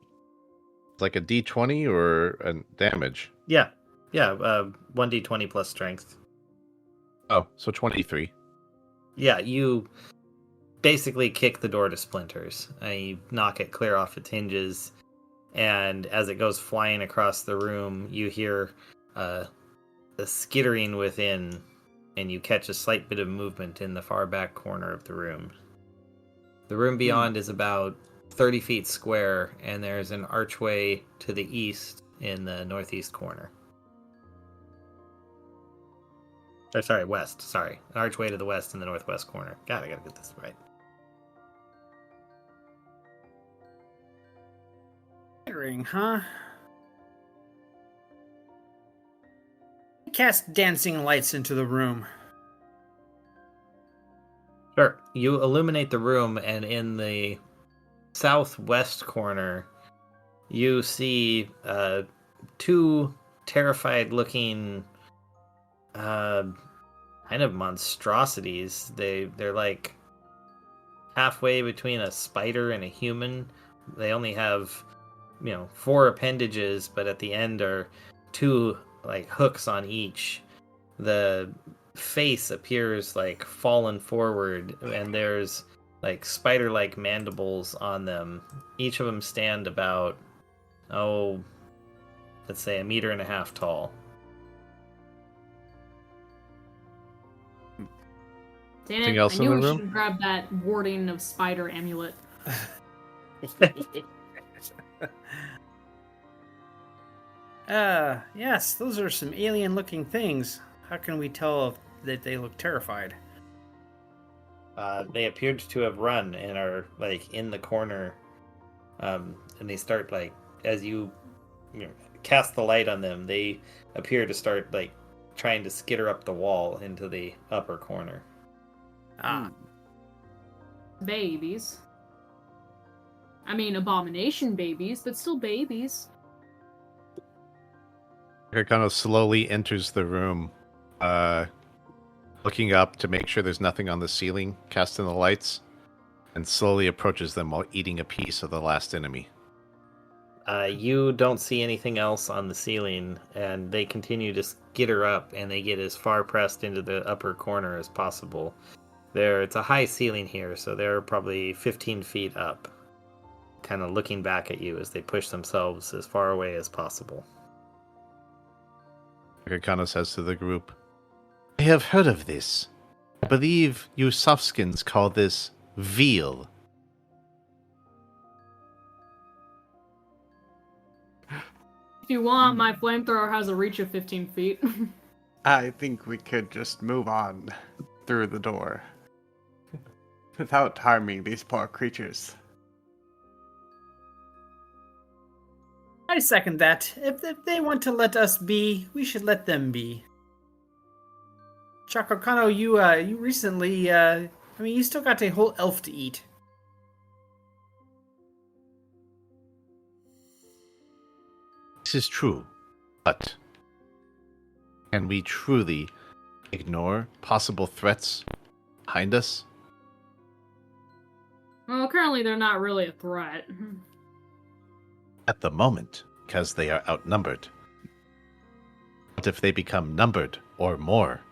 It's like a D20 or a damage. Yeah. 1d20 plus strength. Oh, so 23. Yeah, you basically kick the door to splinters. You knock it clear off its hinges, and as it goes flying across the room, you hear the skittering within, and you catch a slight bit of movement in the far back corner of the room. The room beyond is about 30 feet square, and there's an archway to the east in the northeast corner. West. Sorry. An archway to the west in the northwest corner. God, I gotta get this right. Ring, huh? Cast dancing lights into the room. Sure. You illuminate the room, and in the southwest corner, you see 2 terrified-looking kind of monstrosities. They're like halfway between a spider and a human. They only have 4 appendages, but at the end are 2 like hooks on each. The face appears like fallen forward, and there's like spider-like mandibles on them. Each of them stand about let's say 1.5 meters tall. Damn Anything it, else I in knew the we room? should grab that warding of spider amulet. Yes, those are some alien-looking things. How can we tell that they look terrified? They appeared to have run and are like in the corner, and they start like as you cast the light on them, they appear to start like trying to skitter up the wall into the upper corner. Babies. I mean, abomination babies, but still babies. Chakakano slowly enters the room, looking up to make sure there's nothing on the ceiling, casting the lights, and slowly approaches them while eating a piece of the last enemy. You don't see anything else on the ceiling, and they continue to skitter up, and they get as far pressed into the upper corner as possible. It's a high ceiling here, so they're probably 15 feet up, kind of looking back at you as they push themselves as far away as possible. Chakakano says to the group, I have heard of this. I believe you softskins call this veal. If you want, my flamethrower has a reach of 15 feet. I think we could just move on through the door without harming these poor creatures. I second that. If they want to let us be, we should let them be. Chakakano, you recently, you still got a whole elf to eat. This is true, but can we truly ignore possible threats behind us? Well, currently they're not really a threat. At the moment, because they are outnumbered. What if they become numbered or more?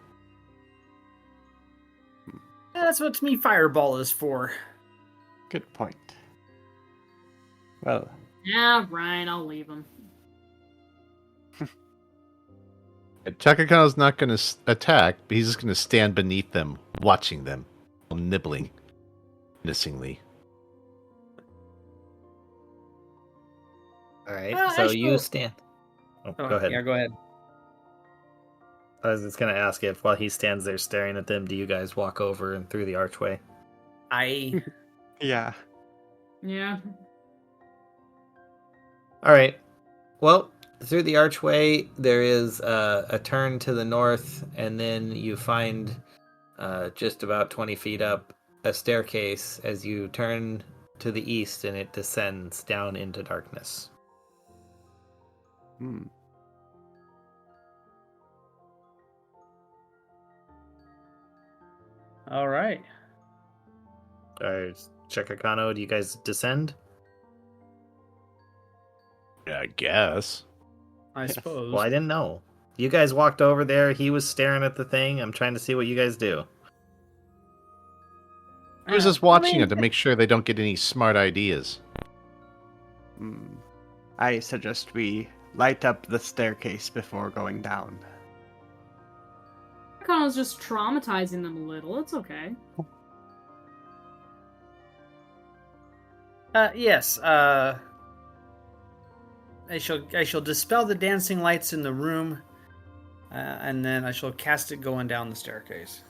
That's what me fireball is for. Good point. Well, Yeah, Ryan, I'll leave him. Chakakano's not going to attack, but he's just going to stand beneath them, watching them, nibbling. menacingly. All right. Well, So I you still- stand. Oh, Oh, go ahead. Yeah, go ahead. I was just gonna ask if while he stands there staring at them, do you guys walk over and through the archway? I Yeah. Yeah. All right. Well, through the archway, there is a turn to the north, and then you find just about 20 feet up a staircase as you turn to the east, and it descends down into darkness. Hmm. all right. All right, Chakakano, do you guys descend? Yeah, I guess. I suppose. Well, I didn't know. You guys walked over there. He was staring at the thing. I'm trying to see what you guys do. I was just watching it to make sure they don't get any smart ideas. Hmm. I suggest we light up the staircase before going down. Chakakano's just traumatizing them a little. It's okay. Yes. I shall dispel the dancing lights in the room, and then I shall cast it going down the staircase.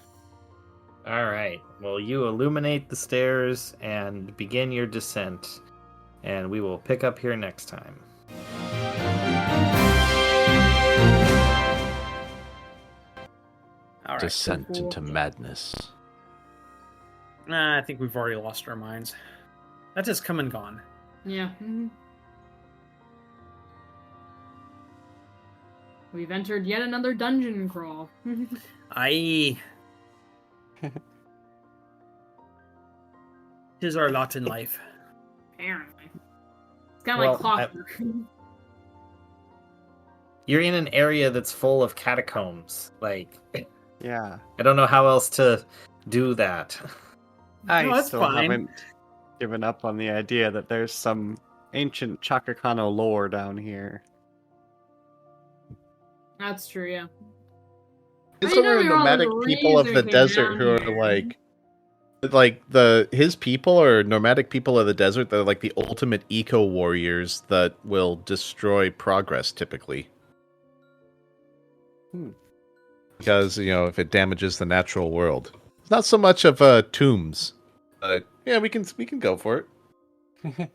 All right. Well, you illuminate the stairs and begin your descent, and we will pick up here next time. All right. Descent cool. into madness. Nah, I think we've already lost our minds. That has come and gone. Yeah. We've entered yet another dungeon crawl. Aye. Tis our lot in life. Apparently. It's kind of Well, like clockwork. You're in an area that's full of catacombs. Like, Yeah. I don't know how else to do that. I No, that's still fine. haven't given up on the idea that there's some ancient Chakakano lore down here. That's true, yeah. Is Well, you there know, are you're all nomadic the people of the reason came desert down who are here. like his people or nomadic people of the desert that are like the ultimate eco warriors that will destroy progress typically. Because, if it damages the natural world. It's not so much of tombs. But yeah, we can go for it.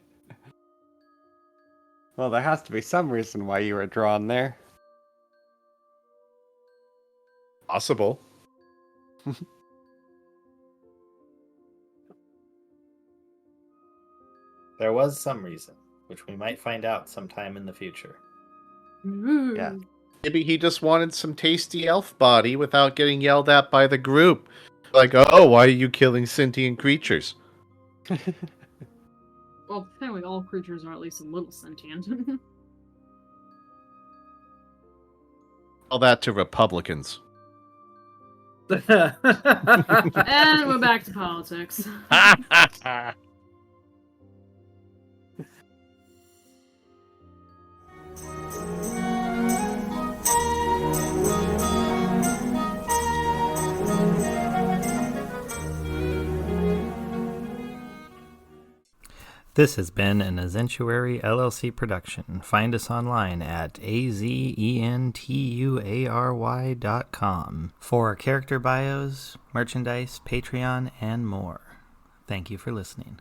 Well, there has to be some reason why you were drawn there. Possible. There was some reason, which we might find out sometime in the future. Ooh. Yeah. Maybe he just wanted some tasty elf body without getting yelled at by the group. Like, oh, why are you killing sentient creatures? Well, apparently all creatures are at least a little sentient. All that to Republicans. And we're back to politics. This has been an Azentuary LLC production. Find us online at azentuary.com for character bios, merchandise, Patreon, and more. Thank you for listening.